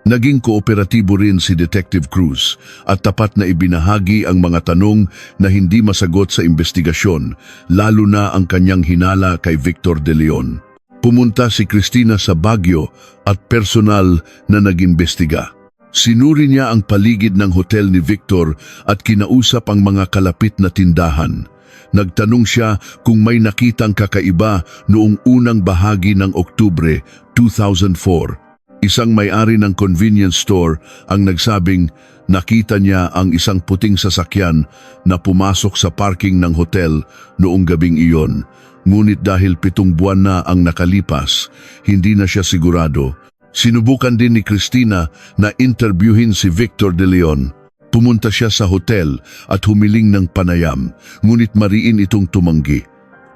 Naging kooperatibo rin si Detective Cruz at tapat na ibinahagi ang mga tanong na hindi masagot sa investigasyon, lalo na ang kanyang hinala kay Victor De Leon. Pumunta si Cristina sa Baguio at personal na nag-imbestiga. Sinuri niya ang paligid ng hotel ni Victor at kinausap ang mga kalapit na tindahan. Nagtanong siya kung may nakitang kakaiba noong unang bahagi ng Oktubre 2004. Isang may-ari ng convenience store ang nagsabing nakita niya ang isang puting sasakyan na pumasok sa parking ng hotel noong gabing iyon. Ngunit dahil 7 buwan na ang nakalipas, hindi na siya sigurado. Sinubukan din ni Cristina na interviewin si Victor De Leon. Pumunta siya sa hotel at humiling ng panayam, ngunit mariin itong tumanggi.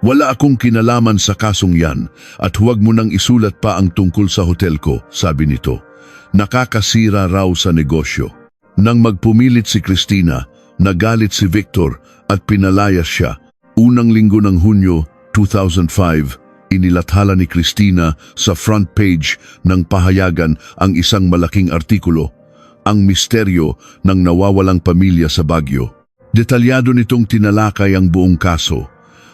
Wala akong kinalaman sa kasong yan at huwag mo nang isulat pa ang tungkol sa hotel ko, sabi nito. Nakakasira raw sa negosyo. Nang magpumilit si Cristina, nagalit si Victor at pinalayas siya. Unang linggo ng Hunyo 2005, inilathala ni Cristina sa front page ng pahayagan ang isang malaking artikulo, ang misteryo ng nawawalang pamilya sa Baguio. Detalyado nitong tinalakay ang buong kaso.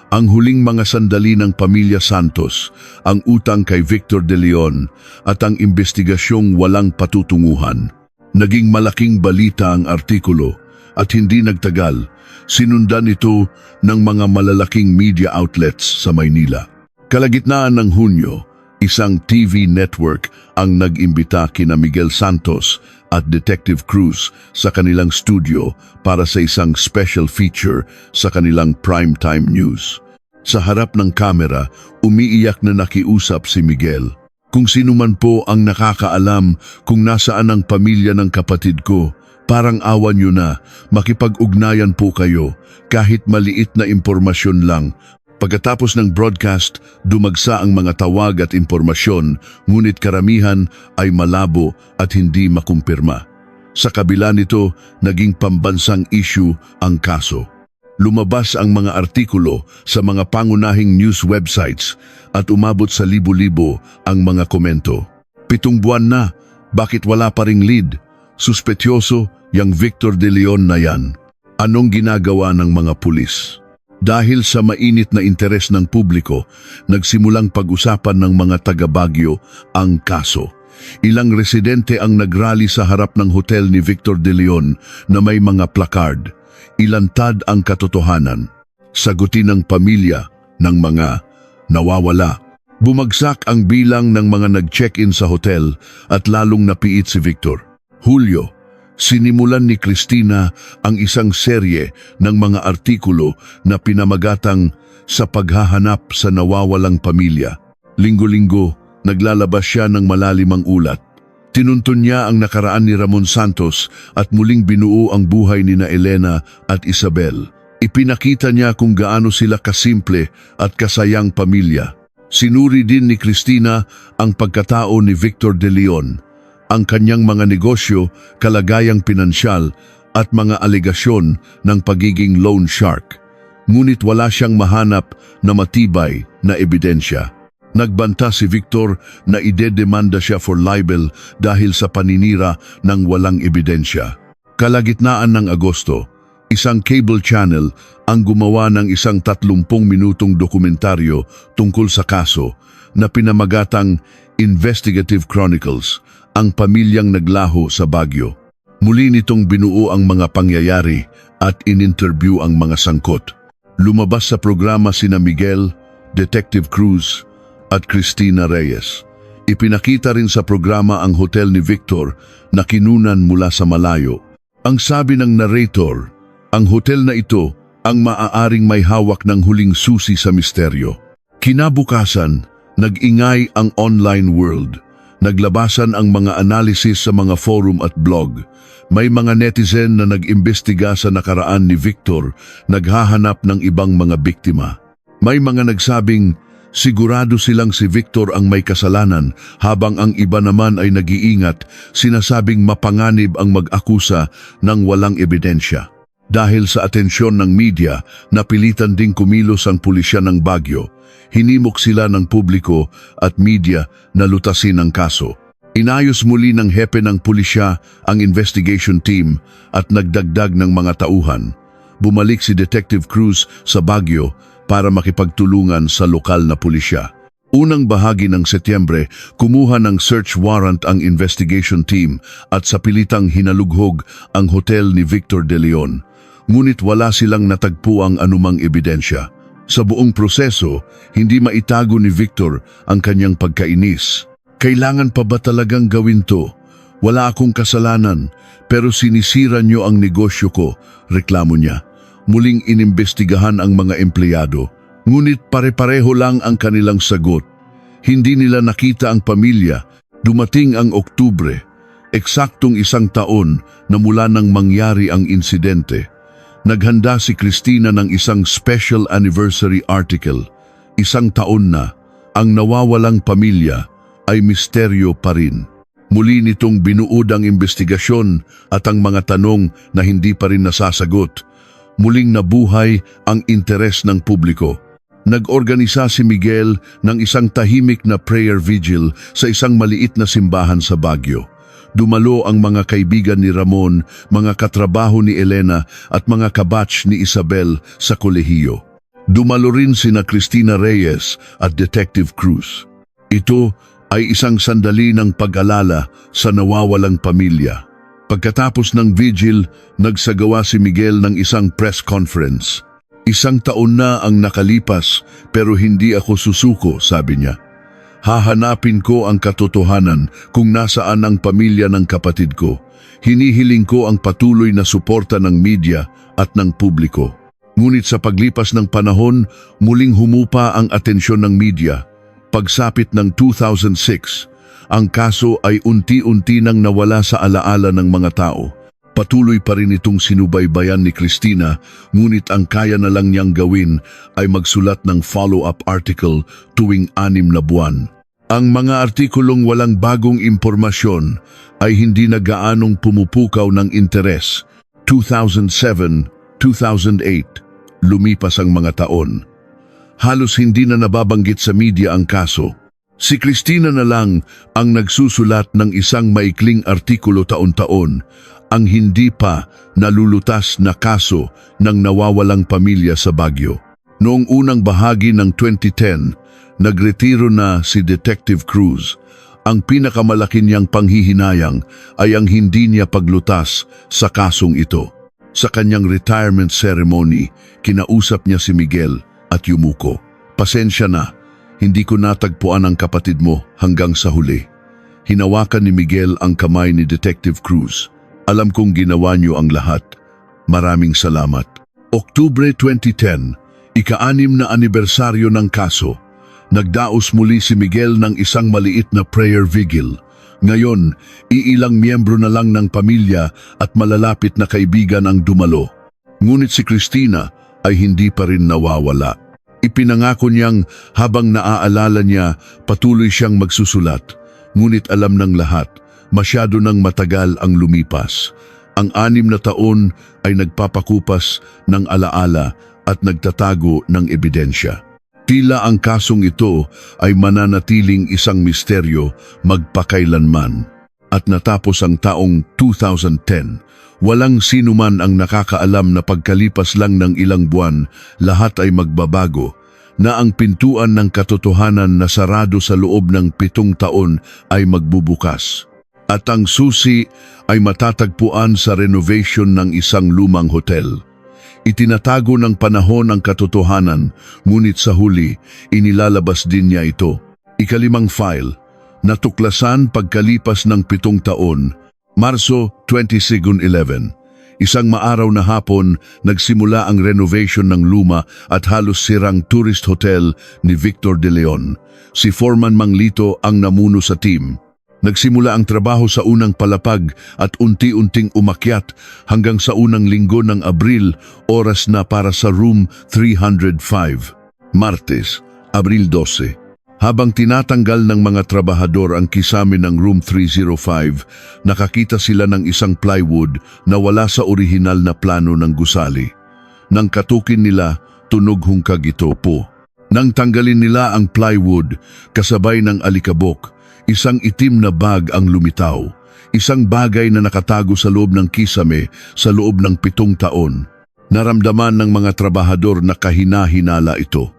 Ang huling mga sandali ng pamilya Santos, ang utang kay Victor De Leon at ang investigasyong walang patutunguhan. Naging malaking balita ang artikulo at hindi nagtagal, sinundan ito ng mga malalaking media outlets sa Maynila. Kalagitnaan ng Hunyo, isang TV network ang nag-imbita kina Miguel Santos at Detective Cruz sa kanilang studio para sa isang special feature sa kanilang primetime news. Sa harap ng kamera, umiiyak na nakiusap si Miguel. Kung sino man po ang nakakaalam kung nasaan ang pamilya ng kapatid ko, parang awa nyo na, makipag-ugnayan po kayo, kahit maliit na impormasyon lang. Pagkatapos ng broadcast, dumagsa ang mga tawag at impormasyon, ngunit karamihan ay malabo at hindi makumpirma. Sa kabila nito, naging pambansang issue ang kaso. Lumabas ang mga artikulo sa mga pangunahing news websites at umabot sa libo-libo ang mga komento. 7 buwan na, bakit wala pa ring lead? Suspetyoso, Yang Victor De Leon na yan, anong ginagawa ng mga pulis? Dahil sa mainit na interes ng publiko, nagsimulang pag-usapan ng mga taga-Baguio ang kaso. Ilang residente ang nagrally sa harap ng hotel ni Victor De Leon na may mga placard. Ilantad ang katotohanan. Sagutin ng pamilya ng mga nawawala. Bumagsak ang bilang ng mga nag-check-in sa hotel at lalong napiit si Victor. Hulyo, sinimulan ni Cristina ang isang serye ng mga artikulo na pinamagatang Sa Paghahanap sa Nawawalang Pamilya. Linggo-linggo, naglalabas siya ng malalimang ulat. Tinuntun niya ang nakaraan ni Ramon Santos at muling binuo ang buhay ni na Elena at Isabel. Ipinakita niya kung gaano sila kasimple at kasayang pamilya. Sinuri din ni Cristina ang pagkatao ni Victor De Leon, ang kanyang mga negosyo, kalagayang pinansyal at mga alegasyon ng pagiging loan shark. Ngunit wala siyang mahanap na matibay na ebidensya. Nagbanta si Victor na idedemanda siya for libel dahil sa paninira ng walang ebidensya. Kalagitnaan ng Agosto, isang cable channel ang gumawa ng isang 30 minutong dokumentaryo tungkol sa kaso na pinamagatang Investigative Chronicles, ang pamilyang naglaho sa Baguio. Muli nitong binuo ang mga pangyayari at in-interview ang mga sangkot. Lumabas sa programa sina Miguel, Detective Cruz at Cristina Reyes. Ipinakita rin sa programa ang hotel ni Victor na kinunan mula sa malayo. Ang sabi ng narrator, ang hotel na ito ang maaaring may hawak ng huling susi sa misteryo. Kinabukasan, nag-ingay ang online world. Naglabasan ang mga analysis sa mga forum at blog. May mga netizen na nag-imbestiga sa nakaraan ni Victor, naghahanap ng ibang mga biktima. May mga nagsabing sigurado silang si Victor ang may kasalanan, habang ang iba naman ay nag-iingat, sinasabing mapanganib ang mag-akusa ng walang ebidensya. Dahil sa atensyon ng media, napilitan ding kumilos ang pulisya ng Baguio. Hinimok sila ng publiko at media na lutasin ang kaso. Inayos muli ng hepe ng pulisya ang investigation team at nagdagdag ng mga tauhan. Bumalik si Detective Cruz sa Baguio para makipagtulungan sa lokal na pulisya. Unang bahagi ng Setyembre, kumuha ng search warrant ang investigation team at sa pilitang hinalughog ang hotel ni Victor De Leon. Ngunit wala silang natagpuang anumang ebidensya. Sa buong proseso, hindi maitago ni Victor ang kanyang pagkainis. Kailangan pa ba talagang gawin to? Wala akong kasalanan, pero sinisira niyo ang negosyo ko, reklamo niya. Muling inimbestigahan ang mga empleyado, ngunit pare-pareho lang ang kanilang sagot. Hindi nila nakita ang pamilya. Dumating ang Oktubre, eksaktong 1 taon na mula nang mangyari ang insidente. Naghanda si Cristina ng isang special anniversary article. 1 taon na, ang nawawalang pamilya ay misteryo pa rin. Muli nitong binuod ang investigasyon at ang mga tanong na hindi pa rin nasasagot. Muling nabuhay ang interes ng publiko. Nag-organisa si Miguel ng isang tahimik na prayer vigil sa isang maliit na simbahan sa Baguio. Dumalo ang mga kaibigan ni Ramon, mga katrabaho ni Elena at mga kabatch ni Isabel sa kolehiyo. Dumalo rin sina Cristina Reyes at Detective Cruz. Ito ay isang sandali ng pag-alala sa nawawalang pamilya. Pagkatapos ng vigil, nagsagawa si Miguel ng isang press conference. 1 taon na ang nakalipas pero hindi ako susuko, sabi niya. Hahanapin ko ang katotohanan kung nasaan ang pamilya ng kapatid ko. Hinihiling ko ang patuloy na suporta ng media at ng publiko. Ngunit sa paglipas ng panahon, muling humupa ang atensyon ng media. Pagsapit ng 2006, ang kaso ay unti-unti nang nawala sa alaala ng mga tao. Patuloy pa rin itong sinubaybayan ni Cristina, ngunit ang kaya na lang niyang gawin ay magsulat ng follow-up article tuwing 6 na buwan. Ang mga artikulong walang bagong impormasyon ay hindi na gaanong pumupukaw ng interes. 2007, 2008, lumipas ang mga taon. Halos hindi na nababanggit sa media ang kaso. Si Cristina na lang ang nagsusulat ng isang maikling artikulo taon-taon, ang hindi pa nalulutas na kaso ng nawawalang pamilya sa Baguio. Noong unang bahagi ng 2010, nagretiro na si Detective Cruz. Ang pinakamalaki niyang panghihinayang ay ang hindi niya paglutas sa kasong ito. Sa kanyang retirement ceremony, kinausap niya si Miguel at yumuko. "Pasensya na, hindi ko natagpuan ang kapatid mo hanggang sa huli." Hinawakan ni Miguel ang kamay ni Detective Cruz. "Alam kong ginawa niyo ang lahat. Maraming salamat." Oktubre 2010, ika-6 na anibersaryo ng kaso. Nagdaos muli si Miguel ng isang maliit na prayer vigil. Ngayon, iilang miyembro na lang ng pamilya at malalapit na kaibigan ang dumalo. Ngunit si Cristina ay hindi pa rin nawawala. Ipinangako niyang habang naaalala niya, patuloy siyang magsusulat. Ngunit alam ng lahat, masyado nang matagal ang lumipas. Ang 6 na taon ay nagpapakupas ng alaala at nagtatago ng ebidensya. Tila ang kasong ito ay mananatiling isang misteryo magpakailanman. At natapos ang taong 2010, walang sinuman ang nakakaalam na pagkalipas lang ng ilang buwan, lahat ay magbabago, na ang pintuan ng katotohanan na sarado sa loob ng 7 taon ay magbubukas. At ang susi ay matatagpuan sa renovation ng isang lumang hotel. Itinatago ng panahon ang katotohanan, ngunit sa huli, inilalabas din niya ito. Ika-5 file, natuklasan pagkalipas ng 7 taon, Marso 2011. Isang maaraw na hapon, nagsimula ang renovation ng luma at halos sirang tourist hotel ni Victor De Leon. Si Foreman Manglito ang namuno sa team. Nagsimula ang trabaho sa unang palapag at unti-unting umakyat hanggang sa unang linggo ng Abril, oras na para sa room 305. Martes, Abril 12. Habang tinatanggal ng mga trabahador ang kisame ng room 305, nakakita sila ng isang plywood na wala sa orihinal na plano ng gusali. Nang katukin nila, tunog hungkag ito po. Nang tanggalin nila ang plywood, kasabay ng alikabok, isang itim na bag ang lumitaw. Isang bagay na nakatago sa loob ng kisame sa loob ng 7 taon. Naramdaman ng mga trabahador na kahina-hinala ito.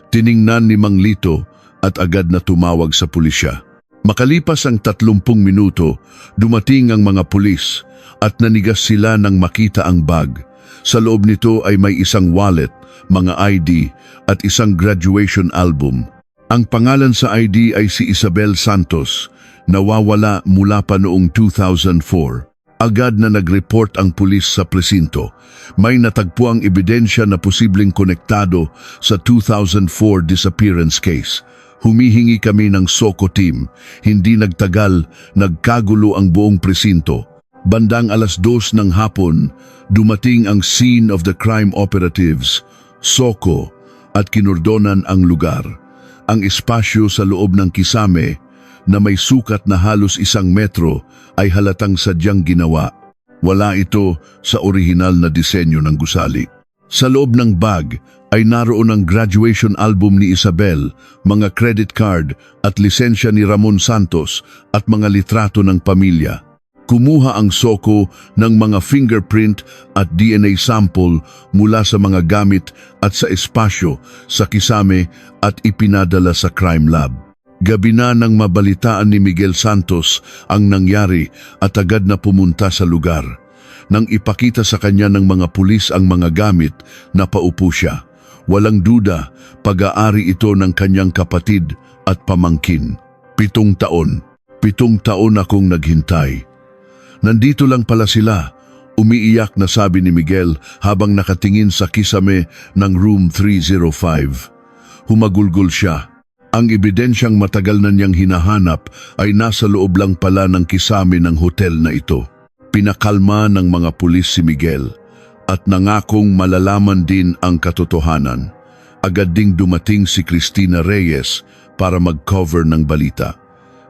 Tiningnan ni Manglito at agad na tumawag sa pulisya. Makalipas ang 30 minuto, dumating ang mga pulis at nanigas sila nang makita ang bag. Sa loob nito ay may isang wallet, mga ID at isang graduation album. Ang pangalan sa ID ay si Isabel Santos, nawawala mula pa noong 2004. Agad na nag-report ang pulis sa presinto. May natagpuang ebidensya na posibleng konektado sa 2004 disappearance case. Humihingi kami ng SOCO team. Hindi nagtagal, nagkagulo ang buong presinto. Bandang 2:00 ng hapon, dumating ang scene of the crime operatives, SOCO, at kinurdonan ang lugar. Ang espasyo sa loob ng kisame na may sukat na halos 1 metro ay halatang sadyang ginawa. Wala ito sa orihinal na disenyo ng gusali. Sa loob ng bag ay naroon ang graduation album ni Isabel, mga credit card at lisensya ni Ramon Santos at mga litrato ng pamilya. Kumuha ang SOCO ng mga fingerprint at DNA sample mula sa mga gamit at sa espasyo sa kisame at ipinadala sa crime lab. Gabi na nang mabalitaan ni Miguel Santos ang nangyari at agad na pumunta sa lugar. Nang ipakita sa kanya ng mga pulis ang mga gamit, napaupo siya. Walang duda, pag-aari ito ng kanyang kapatid at pamangkin. 7 taon. 7 taon akong naghintay. Nandito lang pala sila, umiiyak na sabi ni Miguel habang nakatingin sa kisame ng room 305. Humagulgol siya. Ang ebidensyang matagal na niyang hinahanap ay nasa loob lang pala ng kisame ng hotel na ito. Pinakalma ng mga pulis si Miguel at nangakong malalaman din ang katotohanan. Agad ding dumating si Cristina Reyes para mag-cover ng balita.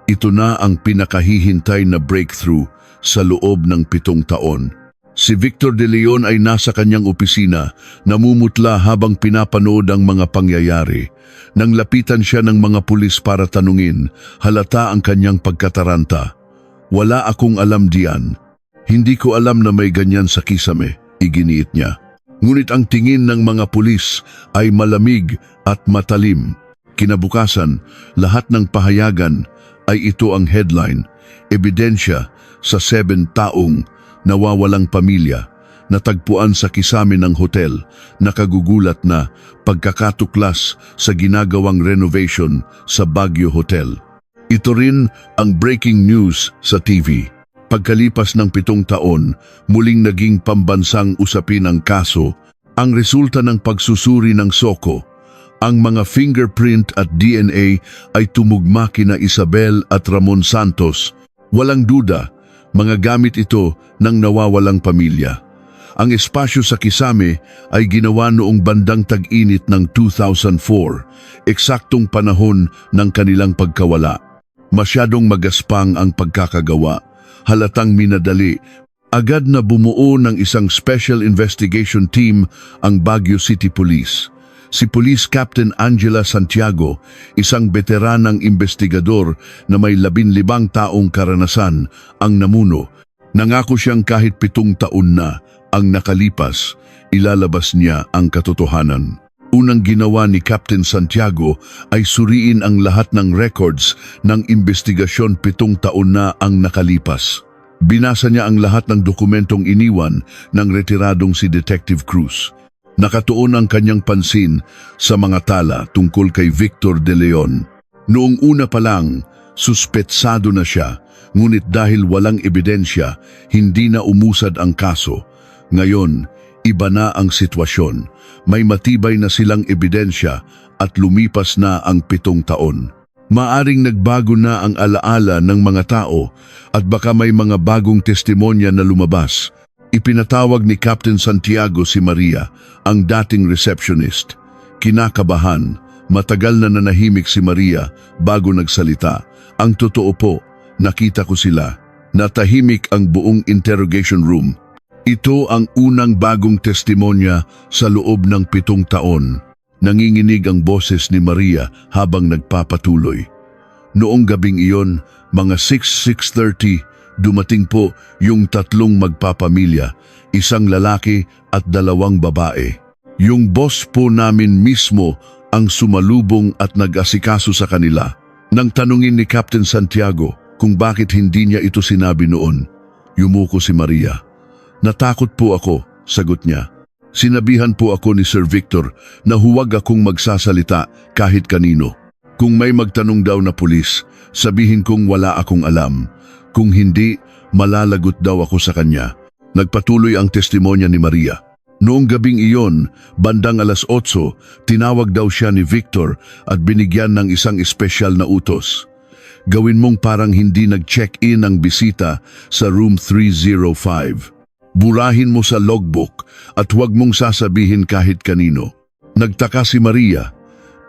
Ito na ang pinakahihintay na breakthrough sa loob ng 7 taon. Si Victor De Leon ay nasa kanyang opisina, namumutla habang pinapanood ang mga pangyayari. Nang lapitan siya ng mga pulis para tanungin, halata ang kanyang pagkataranta. Wala akong alam diyan. Hindi ko alam na may ganyan sa Kisame, iginiit niya. Ngunit ang tingin ng mga pulis ay malamig at matalim. Kinabukasan, lahat ng pahayagan ay ito ang headline, ebidensya sa 7 taong nawawalang pamilya, natagpuan sa kisame ng hotel, nakagugulat na pagkakatuklas sa ginagawang renovation sa Baguio Hotel. Ito rin ang breaking news sa TV. Pagkalipas ng 7 taon, muling naging pambansang usapin ang kaso, ang resulta ng pagsusuri ng SOCO. Ang mga fingerprint at DNA ay tumugma kina Isabel at Ramon Santos. Walang duda, mga gamit ito ng nawawalang pamilya. Ang espasyo sa Kisame ay ginawa noong bandang tag-init ng 2004, eksaktong panahon ng kanilang pagkawala. Masyadong magaspang ang pagkakagawa. Halatang minadali, agad na bumuo ng isang special investigation team ang Baguio City Police. Si Police Captain Angela Santiago, isang veteranang investigador na may 15 taong karanasan, ang namuno. Nangako siyang kahit 7 taon na ang nakalipas, ilalabas niya ang katotohanan. Unang ginawa ni Captain Santiago ay suriin ang lahat ng records ng investigasyon 7 taon na ang nakalipas. Binasa niya ang lahat ng dokumentong iniwan ng retiradong si Detective Cruz. Nakatuon ang kanyang pansin sa mga tala tungkol kay Victor De Leon. Noong una pa lang, suspetsado na siya, ngunit dahil walang ebidensya, hindi na umusad ang kaso. Ngayon, iba na ang sitwasyon. May matibay na silang ebidensya at lumipas na ang 7 taon. Maaring nagbago na ang alaala ng mga tao at baka may mga bagong testimonya na lumabas. Ipinatawag ni Captain Santiago si Maria, ang dating receptionist. Kinakabahan, matagal na nanahimik si Maria bago nagsalita. Ang totoo po, nakita ko sila. Natahimik ang buong interrogation room. Ito ang unang bagong testimonya sa loob ng 7 taon. Nanginginig ang boses ni Maria habang nagpapatuloy. Noong gabing iyon, mga 6:30, dumating po yung 3 magpapamilya, isang lalaki at 2 babae. Yung boss po namin mismo ang sumalubong at nag-asikaso sa kanila. Nang tanungin ni Captain Santiago kung bakit hindi niya ito sinabi noon, yumuko si Maria. Natakot po ako, sagot niya. Sinabihan po ako ni Sir Victor na huwag akong magsasalita kahit kanino. Kung may magtanong daw na pulis, sabihin kong wala akong alam. Kung hindi, malalagot daw ako sa kanya. Nagpatuloy ang testimonya ni Maria. Noong gabing iyon, bandang 8:00, tinawag daw siya ni Victor at binigyan ng isang espesyal na utos. Gawin mong parang hindi nag-check-in ang bisita sa room 305. Burahin mo sa logbook at huwag mong sasabihin kahit kanino. Nagtaka si Maria,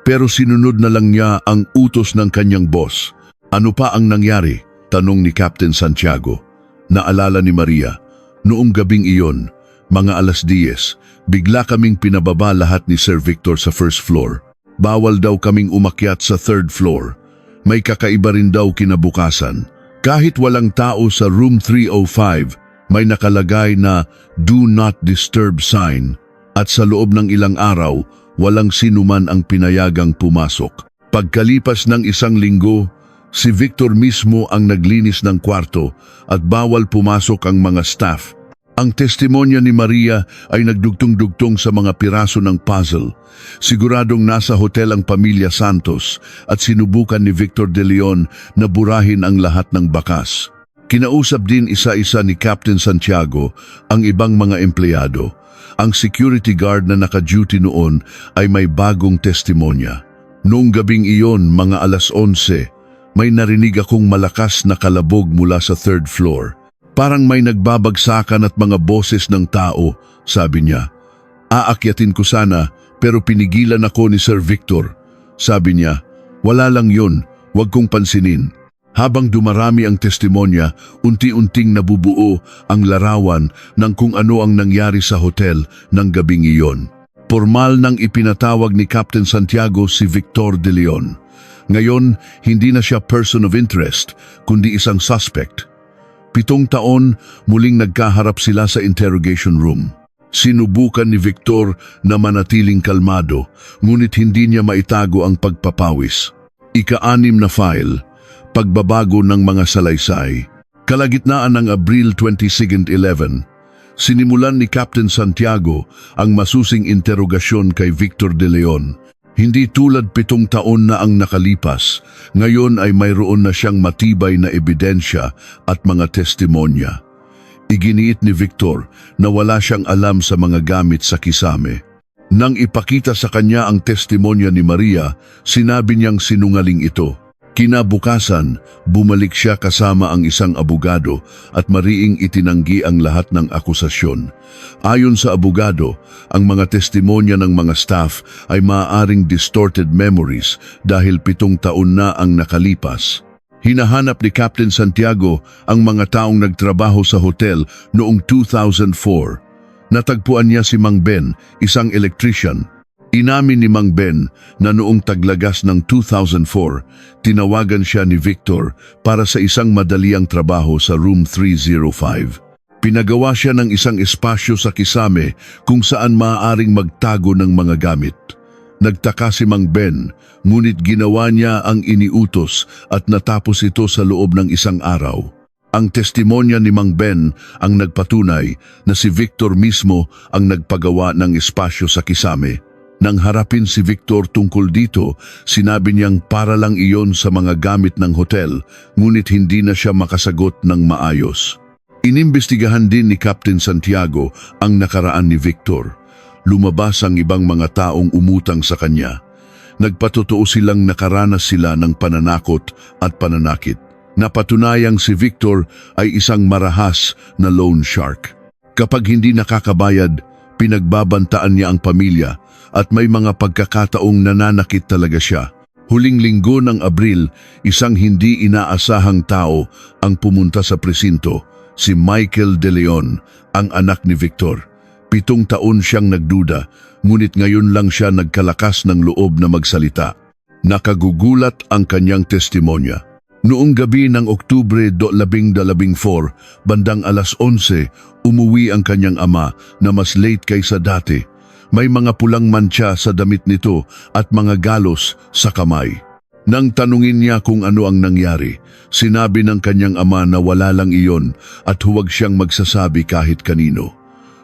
pero sinunod na lang niya ang utos ng kanyang boss. Ano pa ang nangyari? Tanong ni Captain Santiago. Naalala ni Maria, noong gabing iyon, mga 10:00, bigla kaming pinababa lahat ni Sir Victor sa first floor. Bawal daw kaming umakyat sa 3rd floor. May kakaiba rin daw kinabukasan. Kahit walang tao sa room 305, may nakalagay na "Do Not Disturb" sign at sa loob ng ilang araw, walang sinuman ang pinayagang pumasok. Pagkalipas ng 1 linggo, si Victor mismo ang naglinis ng kwarto at bawal pumasok ang mga staff. Ang testimonya ni Maria ay nagdugtong-dugtong sa mga piraso ng puzzle. Siguradong nasa hotel ang pamilya Santos at sinubukan ni Victor De Leon na burahin ang lahat ng bakas. Kinausap din isa-isa ni Captain Santiago ang ibang mga empleyado. Ang security guard na naka-duty noon ay may bagong testimonya. Noong gabing iyon, mga 11:00, may narinig akong malakas na kalabog mula sa 3rd floor. Parang may nagbabagsakan at mga boses ng tao, sabi niya. Aakyatin ko sana pero pinigilan ako ni Sir Victor. Sabi niya, wala lang yun, wag kong pansinin. Habang dumarami ang testimonya, unti-unting nabubuo ang larawan ng kung ano ang nangyari sa hotel ng gabing iyon. Formal nang ipinatawag ni Captain Santiago si Victor De Leon. Ngayon, hindi na siya person of interest, kundi isang suspect. 7 taon, muling nagkaharap sila sa interrogation room. Sinubukan ni Victor na manatiling kalmado, ngunit hindi niya maitago ang pagpapawis. Ika-6 na file, pagbabago ng mga salaysay. Kalagitnaan ng Abril 22, 11, sinimulan ni Captain Santiago ang masusing interogasyon kay Victor De Leon. Hindi tulad 7 taon na ang nakalipas, ngayon ay mayroon na siyang matibay na ebidensya at mga testimonya. Iginiit ni Victor na wala siyang alam sa mga gamit sa kisame. Nang ipakita sa kanya ang testimonya ni Maria, sinabi niyang sinungaling ito. Kinabukasan, bumalik siya kasama ang isang abogado at mariing itinanggi ang lahat ng akusasyon. Ayon sa abogado, ang mga testimonya ng mga staff ay maaaring distorted memories dahil 7 taon na ang nakalipas. Hinahanap ni Captain Santiago ang mga taong nagtrabaho sa hotel noong 2004. Natagpuan niya si Mang Ben, isang electrician. Inamin ni Mang Ben na noong taglagas ng 2004, tinawagan siya ni Victor para sa isang madaliang trabaho sa room 305. Pinagawa siya ng isang espasyo sa kisame kung saan maaaring magtago ng mga gamit. Nagtaka si Mang Ben, ngunit ginawa niya ang iniutos at natapos ito sa loob ng 1 araw. Ang testimonya ni Mang Ben ang nagpatunay na si Victor mismo ang nagpagawa ng espasyo sa kisame. Nang harapin si Victor tungkol dito, sinabi niyang para lang iyon sa mga gamit ng hotel, ngunit hindi na siya makasagot ng maayos. Inimbestigahan din ni Captain Santiago ang nakaraan ni Victor. Lumabas ang ibang mga taong umutang sa kanya. Nagpatotoo silang nakaranas sila ng pananakot at pananakit. Napatunayang si Victor ay isang marahas na loan shark. Kapag hindi nakakabayad, pinagbabantaan niya ang pamilya at may mga pagkakataong nananakit talaga siya. Huling linggo ng Abril, isang hindi inaasahang tao ang pumunta sa presinto, si Michael De Leon, ang anak ni Victor. 7 taon siyang nagduda, ngunit ngayon lang siya nagkalakas ng loob na magsalita. Nakagugulat ang kanyang testimonya. Noong gabi ng Oktubre 14, bandang 11:00, umuwi ang kanyang ama na mas late kaysa dati. May mga pulang mantsa sa damit nito at mga galos sa kamay. Nang tanungin niya kung ano ang nangyari, sinabi ng kanyang ama na wala lang iyon at huwag siyang magsasabi kahit kanino.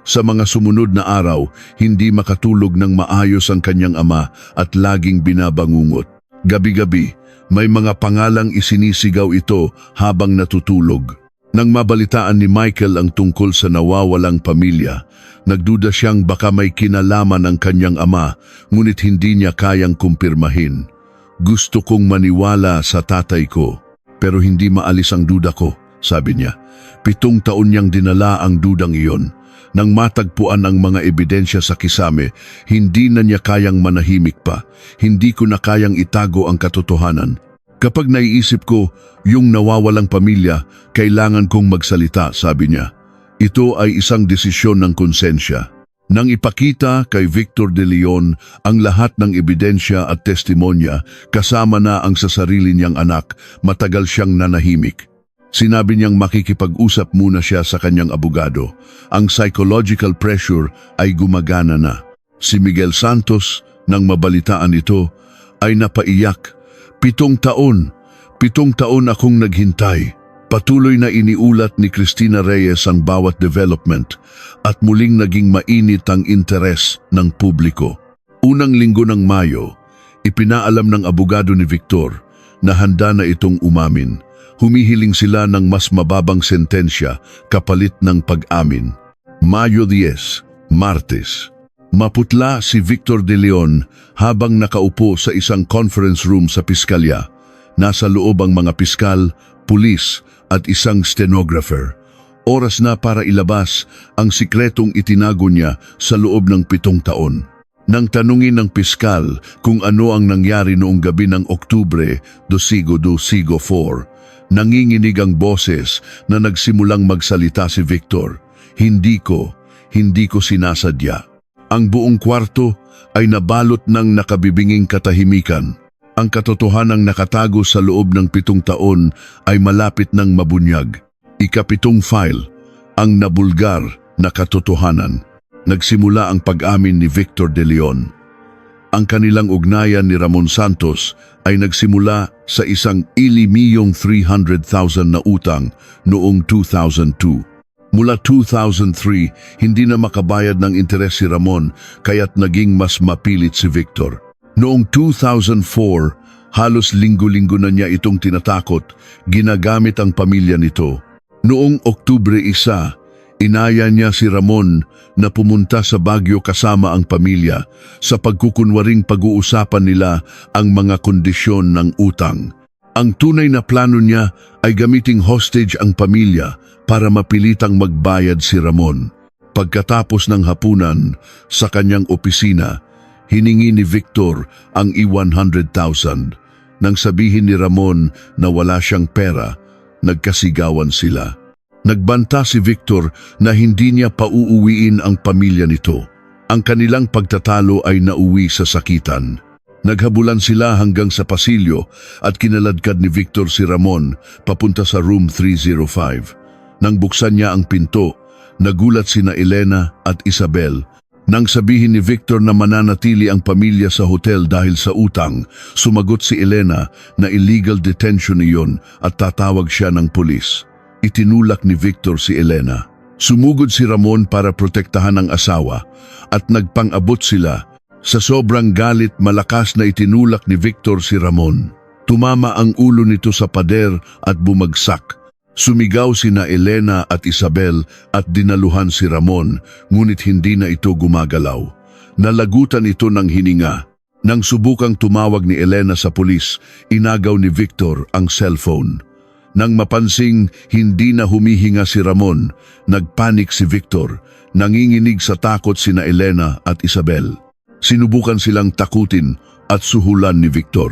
Sa mga sumunod na araw, hindi makatulog ng maayos ang kanyang ama at laging binabangungot. Gabi-gabi, may mga pangalang isinisigaw ito habang natutulog. Nang mabalitaan ni Michael ang tungkol sa nawawalang pamilya, nagduda siyang baka may kinalaman ang kanyang ama, ngunit hindi niya kayang kumpirmahin. Gusto kong maniwala sa tatay ko, pero hindi maalis ang duda ko, sabi niya. 7 taon niyang dinala ang dudang iyon. Nang matagpuan ang mga ebidensya sa kisame, hindi na niya kayang manahimik pa. Hindi ko na kayang itago ang katotohanan. Kapag naiisip ko, yung nawawalang pamilya, kailangan kong magsalita, sabi niya. Ito ay isang desisyon ng konsensya. Nang ipakita kay Victor De Leon ang lahat ng ebidensya at testimonya, kasama na ang sa sarili niyang anak, matagal siyang nanahimik. Sinabi niyang makikipag-usap muna siya sa kanyang abogado. Ang psychological pressure ay gumagana na. Si Miguel Santos, nang mabalitaan ito, ay napaiyak. 7 taon akong naghintay. Patuloy na iniulat ni Cristina Reyes ang bawat development at muling naging mainit ang interes ng publiko. Unang linggo ng Mayo, ipinaalam ng abogado ni Victor na handa na itong umamin. Humihiling sila ng mas mababang sentensya kapalit ng pag-amin. Mayo 10, Martes. Maputla si Victor De Leon habang nakaupo sa isang conference room sa piskalya. Nasa loob ang mga piskal, pulis at isang stenographer. Oras na para ilabas ang sikretong itinago niya sa loob ng 7 taon. Nang tanungin ng piskal kung ano ang nangyari noong gabi ng Oktubre 4, nanginginig ang boses na nagsimulang magsalita si Victor. Hindi ko sinasadya. Ang buong kwarto ay nabalot ng nakabibinging katahimikan. Ang katotohanang nakatago sa loob ng 7 taon ay malapit ng mabunyag. Ikapitong file, ang nabulgar na katotohanan. Nagsimula ang pag-amin ni Victor De Leon. Ang kanilang ugnayan ni Ramon Santos ay nagsimula sa isang ilimiyong 300,000 na utang noong 2002. Mula 2003, hindi na makabayad ng interes si Ramon kaya't naging mas mapilit si Victor. Noong 2004, halos linggo-linggo na niya itong tinatakot, ginamit ang pamilya nito. Noong Oktubre 1, inaya niya si Ramon na pumunta sa Baguio kasama ang pamilya sa pagkukunwaring pag-uusapan nila ang mga kondisyon ng utang. Ang tunay na plano niya ay gamiting hostage ang pamilya para mapilitang magbayad si Ramon. Pagkatapos ng hapunan sa kanyang opisina, hiningi ni Victor ang I-100,000. Nang sabihin ni Ramon na wala siyang pera, nagkasigawan sila. Nagbanta si Victor na hindi niya pauuwiin ang pamilya nito. Ang kanilang pagtatalo ay nauwi sa sakitan. Naghabulan sila hanggang sa pasilyo at kinaladkad ni Victor si Ramon papunta sa room 305. Nang buksan niya ang pinto, nagulat sina Elena at Isabel. Nang sabihin ni Victor na mananatili ang pamilya sa hotel dahil sa utang, sumagot si Elena na illegal detention iyon at tatawag siya ng pulis. Itinulak ni Victor si Elena. Sumugod si Ramon para protektahan ang asawa at nagpang-abot sila. Sa sobrang galit, malakas na itinulak ni Victor si Ramon. Tumama ang ulo nito sa pader at bumagsak. Sumigaw sina Elena at Isabel at dinaluhan si Ramon, ngunit hindi na ito gumagalaw. Nalagutan ito ng hininga. Nang subukang tumawag ni Elena sa pulis, inagaw ni Victor ang cellphone. Nang mapansing hindi na humihinga si Ramon, nagpanik si Victor. Nanginginig sa takot sina Elena at Isabel. Sinubukan silang takutin at suhulan ni Victor.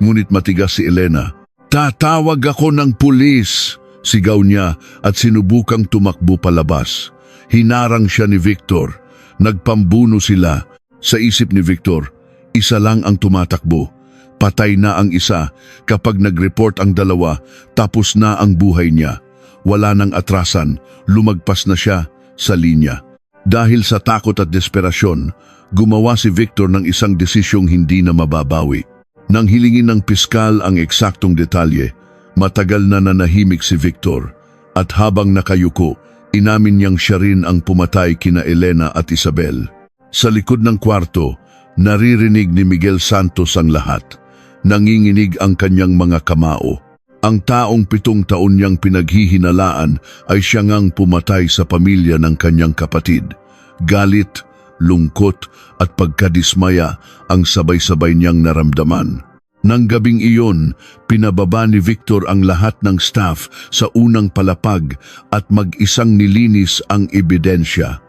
Ngunit matigas si Elena. "Tatawag ako ng pulis!" sigaw niya at sinubukang tumakbo palabas. Hinarang siya ni Victor. Nagpambuno sila. Sa isip ni Victor, isa lang ang tumatakbo. Patay na ang isa. Kapag nag-report ang dalawa, tapos na ang buhay niya. Wala nang atrasan, lumagpas na siya sa linya. Dahil sa takot at desperasyon, gumawa si Victor ng isang desisyong hindi na mababawi. Nang hilingin ng piskal ang eksaktong detalye, matagal na nanahimik si Victor. At habang nakayuko, inamin niyang siya rin ang pumatay kina Elena at Isabel. Sa likod ng kwarto, naririnig ni Miguel Santos ang lahat. Nanginginig ang kanyang mga kamao. Ang taong 7 taon niyang pinaghihinalaan ay siya ngang pumatay sa pamilya ng kanyang kapatid. Galit, lungkot at pagkadismaya ang sabay-sabay niyang naramdaman. Nang gabing iyon, pinababa ni Victor ang lahat ng staff sa unang palapag at mag-isang nilinis ang ebidensya.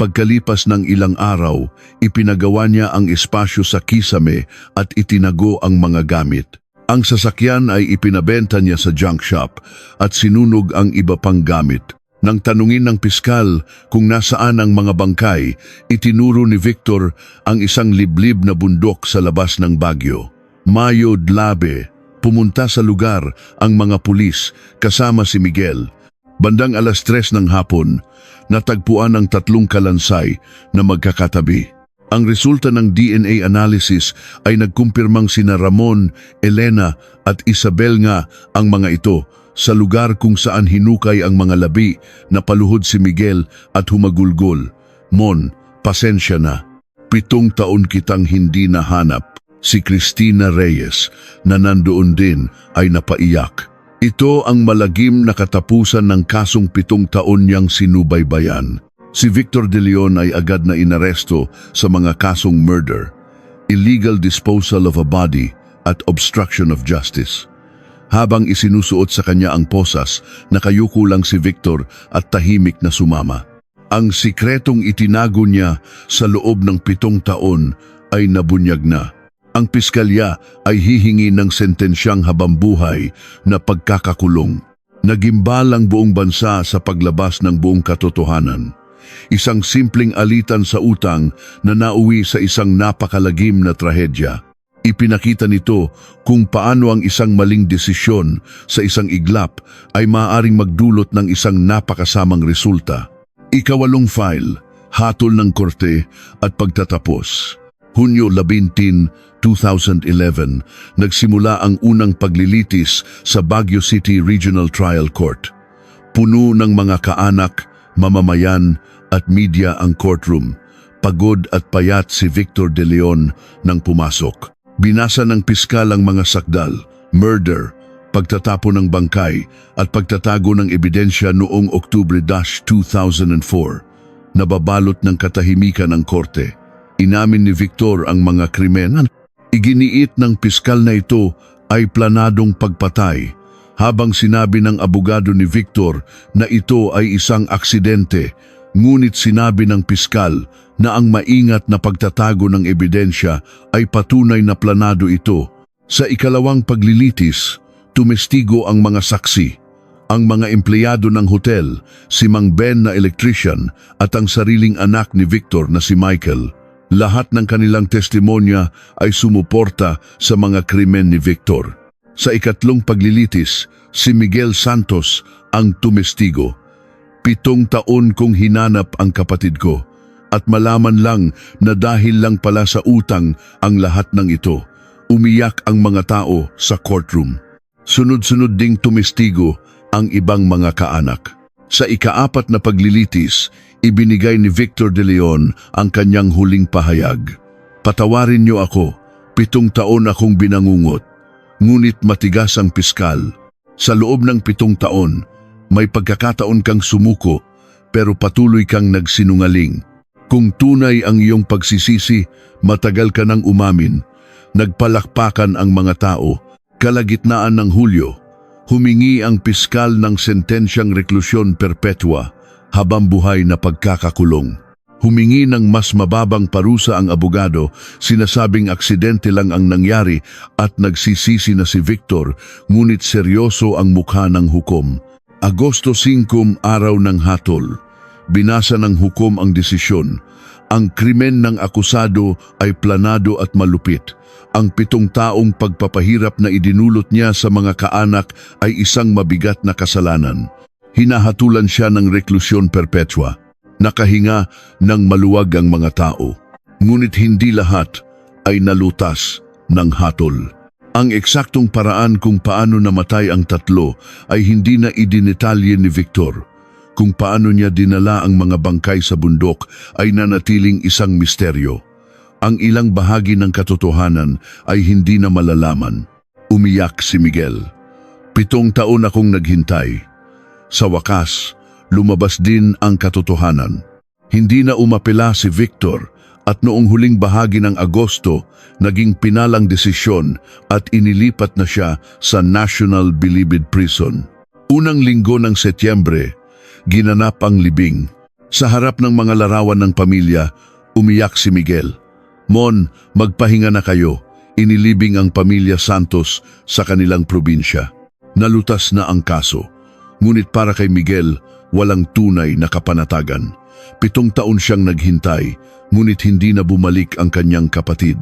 Pagkalipas ng ilang araw, ipinagawa niya ang espasyo sa kisame at itinago ang mga gamit. Ang sasakyan ay ipinabenta niya sa junk shop at sinunog ang iba pang gamit. Nang tanungin ng piskal kung nasaan ang mga bangkay, itinuro ni Victor ang isang liblib na bundok sa labas ng Baguio. Mayo Dlabe, pumunta sa lugar ang mga pulis kasama si Miguel. Bandang 3:00 ng hapon, natagpuan ang 3 kalansay na magkakatabi. Ang resulta ng DNA analysis ay nagkumpirmang sina Ramon, Elena at Isabel nga ang mga ito sa lugar kung saan hinukay ang mga labi na paluhod si Miguel at humagulgol. "Mon, pasensya na. 7 taon kitang hindi nahanap." Si Cristina Reyes na nandoon din ay napaiyak. Ito ang malagim na katapusan ng kasong 7 taon niyang sinubaybayan. Si Victor De Leon ay agad na inaresto sa mga kasong murder, illegal disposal of a body at obstruction of justice. Habang isinusuot sa kanya ang posas, nakayuko lang si Victor at tahimik na sumama. Ang sikretong itinago niya sa loob ng 7 taon ay nabunyag na. Ang piskalya ay hihingi ng sentensyang habambuhay na pagkakakulong. Nagimbal ang buong bansa sa paglabas ng buong katotohanan. Isang simpleng alitan sa utang na nauwi sa isang napakalagim na trahedya. Ipinakita nito kung paano ang isang maling desisyon sa isang iglap ay maaaring magdulot ng isang napakasamang resulta. Ikawalong file, hatol ng korte at pagtatapos. Hunyo 11, 2011, nagsimula ang unang paglilitis sa Baguio City Regional Trial Court. Puno ng mga kaanak, mamamayan at media ang courtroom. Pagod at payat si Victor De Leon nang pumasok. Binasa ng piskal ang mga sakdal, murder, pagtatapo ng bangkay at pagtatago ng ebidensya noong Oktubre 2004. Nababalot ng katahimikan ng korte. Inamin ni Victor ang mga krimen. Iginiit ng piskal na ito ay planadong pagpatay, habang sinabi ng abogado ni Victor na ito ay isang aksidente, ngunit sinabi ng piskal na ang maingat na pagtatago ng ebidensya ay patunay na planado ito. Sa ikalawang paglilitis, tumestigo ang mga saksi, ang mga empleyado ng hotel, si Mang Ben na electrician at ang sariling anak ni Victor na si Michael. Lahat ng kanilang testimonya ay sumuporta sa mga krimen ni Victor. Sa ikatlong paglilitis, si Miguel Santos ang tumestigo. 7 taon kong hinanap ang kapatid ko at malaman lang na dahil lang pala sa utang ang lahat ng ito. Umiyak ang mga tao sa courtroom. Sunod-sunod ding tumestigo ang ibang mga kaanak. Sa ika-4 na paglilitis, ibinigay ni Victor De Leon ang kanyang huling pahayag. Patawarin niyo ako, 7 taon akong binangungot. Ngunit matigas ang piskal. Sa loob ng 7 taon, may pagkakataon kang sumuko, pero patuloy kang nagsinungaling. Kung tunay ang iyong pagsisisi, matagal ka nang umamin. Nagpalakpakan ang mga tao. Kalagitnaan ng Hulyo, humingi ang piskal ng sentensyang reklusyon perpetua, habang buhay na pagkakakulong. Humingi ng mas mababang parusa ang abogado, sinasabing aksidente lang ang nangyari at nagsisisi na si Victor, ngunit seryoso ang mukha ng hukom. Agosto 5, araw ng hatol. Binasa ng hukom ang desisyon. Ang krimen ng akusado ay planado at malupit. Ang 7 taong pagpapahirap na idinulot niya sa mga kaanak ay isang mabigat na kasalanan. Hinahatulan siya ng reklusyon perpetua. Nakahinga ng maluwag ang mga tao. Ngunit hindi lahat ay nalutas ng hatol. Ang eksaktong paraan kung paano namatay ang 3 ay hindi na idinetalye ni Victor. Kung paano niya dinala ang mga bangkay sa bundok ay nanatiling isang misteryo. Ang ilang bahagi ng katotohanan ay hindi na malalaman. Umiyak si Miguel. 7 taon akong naghintay. Sa wakas, lumabas din ang katotohanan. Hindi na umapela si Victor at noong huling bahagi ng Agosto, naging pinalang desisyon at inilipat na siya sa National Bilibid Prison. Unang linggo ng Setyembre, ginanap ang libing. Sa harap ng mga larawan ng pamilya, umiyak si Miguel. Mon, magpahinga na kayo. Inilibing ang pamilya Santos sa kanilang probinsya. Nalutas na ang kaso. Ngunit para kay Miguel, walang tunay na kapanatagan. 7 taon siyang naghintay, ngunit hindi na bumalik ang kanyang kapatid.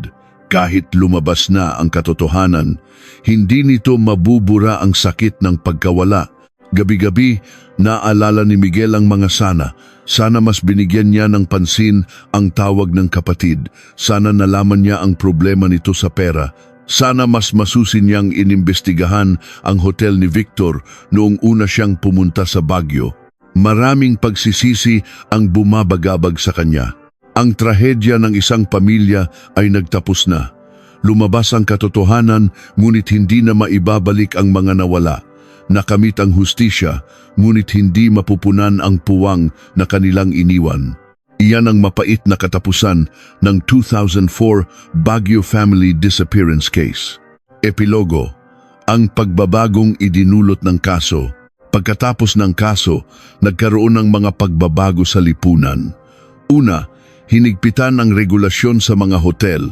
Kahit lumabas na ang katotohanan, hindi nito mabubura ang sakit ng pagkawala. Gabi-gabi, naalala ni Miguel ang mga sana. Sana mas binigyan niya ng pansin ang tawag ng kapatid. Sana nalaman niya ang problema nito sa pera. Sana mas masusin niyang inimbestigahan ang hotel ni Victor noong una siyang pumunta sa Baguio. Maraming pagsisisi ang bumabagabag sa kanya. Ang trahedya ng isang pamilya ay nagtapos na. Lumabas ang katotohanan, ngunit hindi na maibabalik ang mga nawala. Nakamit ang hustisya, ngunit hindi mapupunan ang puwang na kanilang iniwan. Iyan ang mapait na katapusan ng 2004 Baguio Family Disappearance Case. Epilogo, ang pagbabagong idinulot ng kaso. Pagkatapos ng kaso, nagkaroon ng mga pagbabago sa lipunan. Una, hinigpitan ang regulasyon sa mga hotel.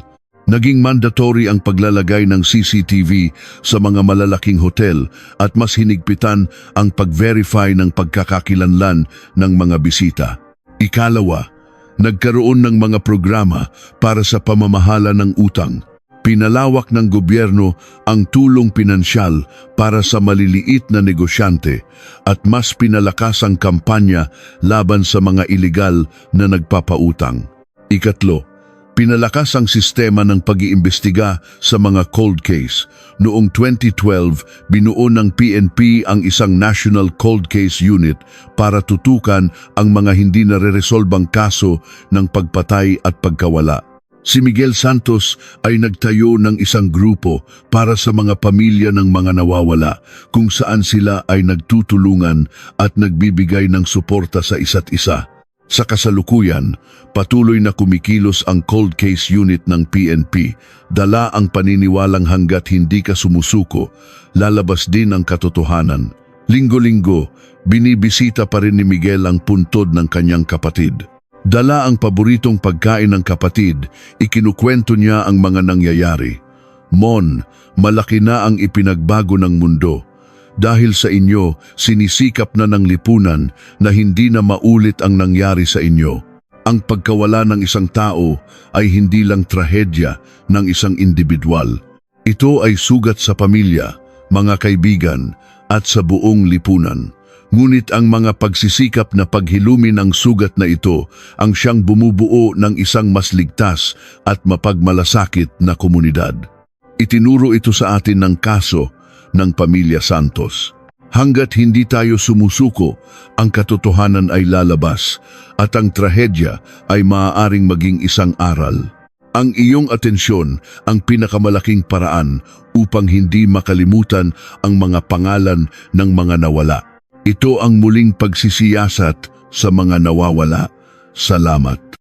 Naging mandatory ang paglalagay ng CCTV sa mga malalaking hotel at mas hinigpitan ang pag-verify ng pagkakakilanlan ng mga bisita. Ikalawa, nagkaroon ng mga programa para sa pamamahala ng utang. Pinalawak ng gobyerno ang tulong pinansyal para sa maliliit na negosyante at mas pinalakas ang kampanya laban sa mga iligal na nagpapautang. Ikatlo, pinalakas ang sistema ng pag-iimbestiga sa mga cold case. Noong 2012, binuo ng PNP ang isang National Cold Case Unit para tutukan ang mga hindi nare-resolbang kaso ng pagpatay at pagkawala. Si Miguel Santos ay nagtayo ng isang grupo para sa mga pamilya ng mga nawawala kung saan sila ay nagtutulungan at nagbibigay ng suporta sa isa't isa. Sa kasalukuyan, patuloy na kumikilos ang Cold Case Unit ng PNP, dala ang paniniwalang hanggat hindi ka sumusuko, lalabas din ang katotohanan. Linggo-linggo, binibisita pa rin ni Miguel ang puntod ng kanyang kapatid. Dala ang paboritong pagkain ng kapatid, ikinukwento niya ang mga nangyayari. Mon, malaki na ang ipinagbago ng mundo. Dahil sa inyo, sinisikap na ng lipunan na hindi na maulit ang nangyari sa inyo. Ang pagkawala ng isang tao ay hindi lang trahedya ng isang individual. Ito ay sugat sa pamilya, mga kaibigan, at sa buong lipunan. Ngunit ang mga pagsisikap na paghilumin ang sugat na ito ang siyang bumubuo ng isang mas ligtas at mapagmalasakit na komunidad. Itinuro ito sa atin ng kaso ng Pamilya Santos. Hanggat hindi tayo sumusuko, ang katotohanan ay lalabas at ang trahedya ay maaaring maging isang aral. Ang iyong atensyon ang pinakamalaking paraan upang hindi makalimutan ang mga pangalan ng mga nawala. Ito ang muling pagsisiyasat sa mga nawawala. Salamat.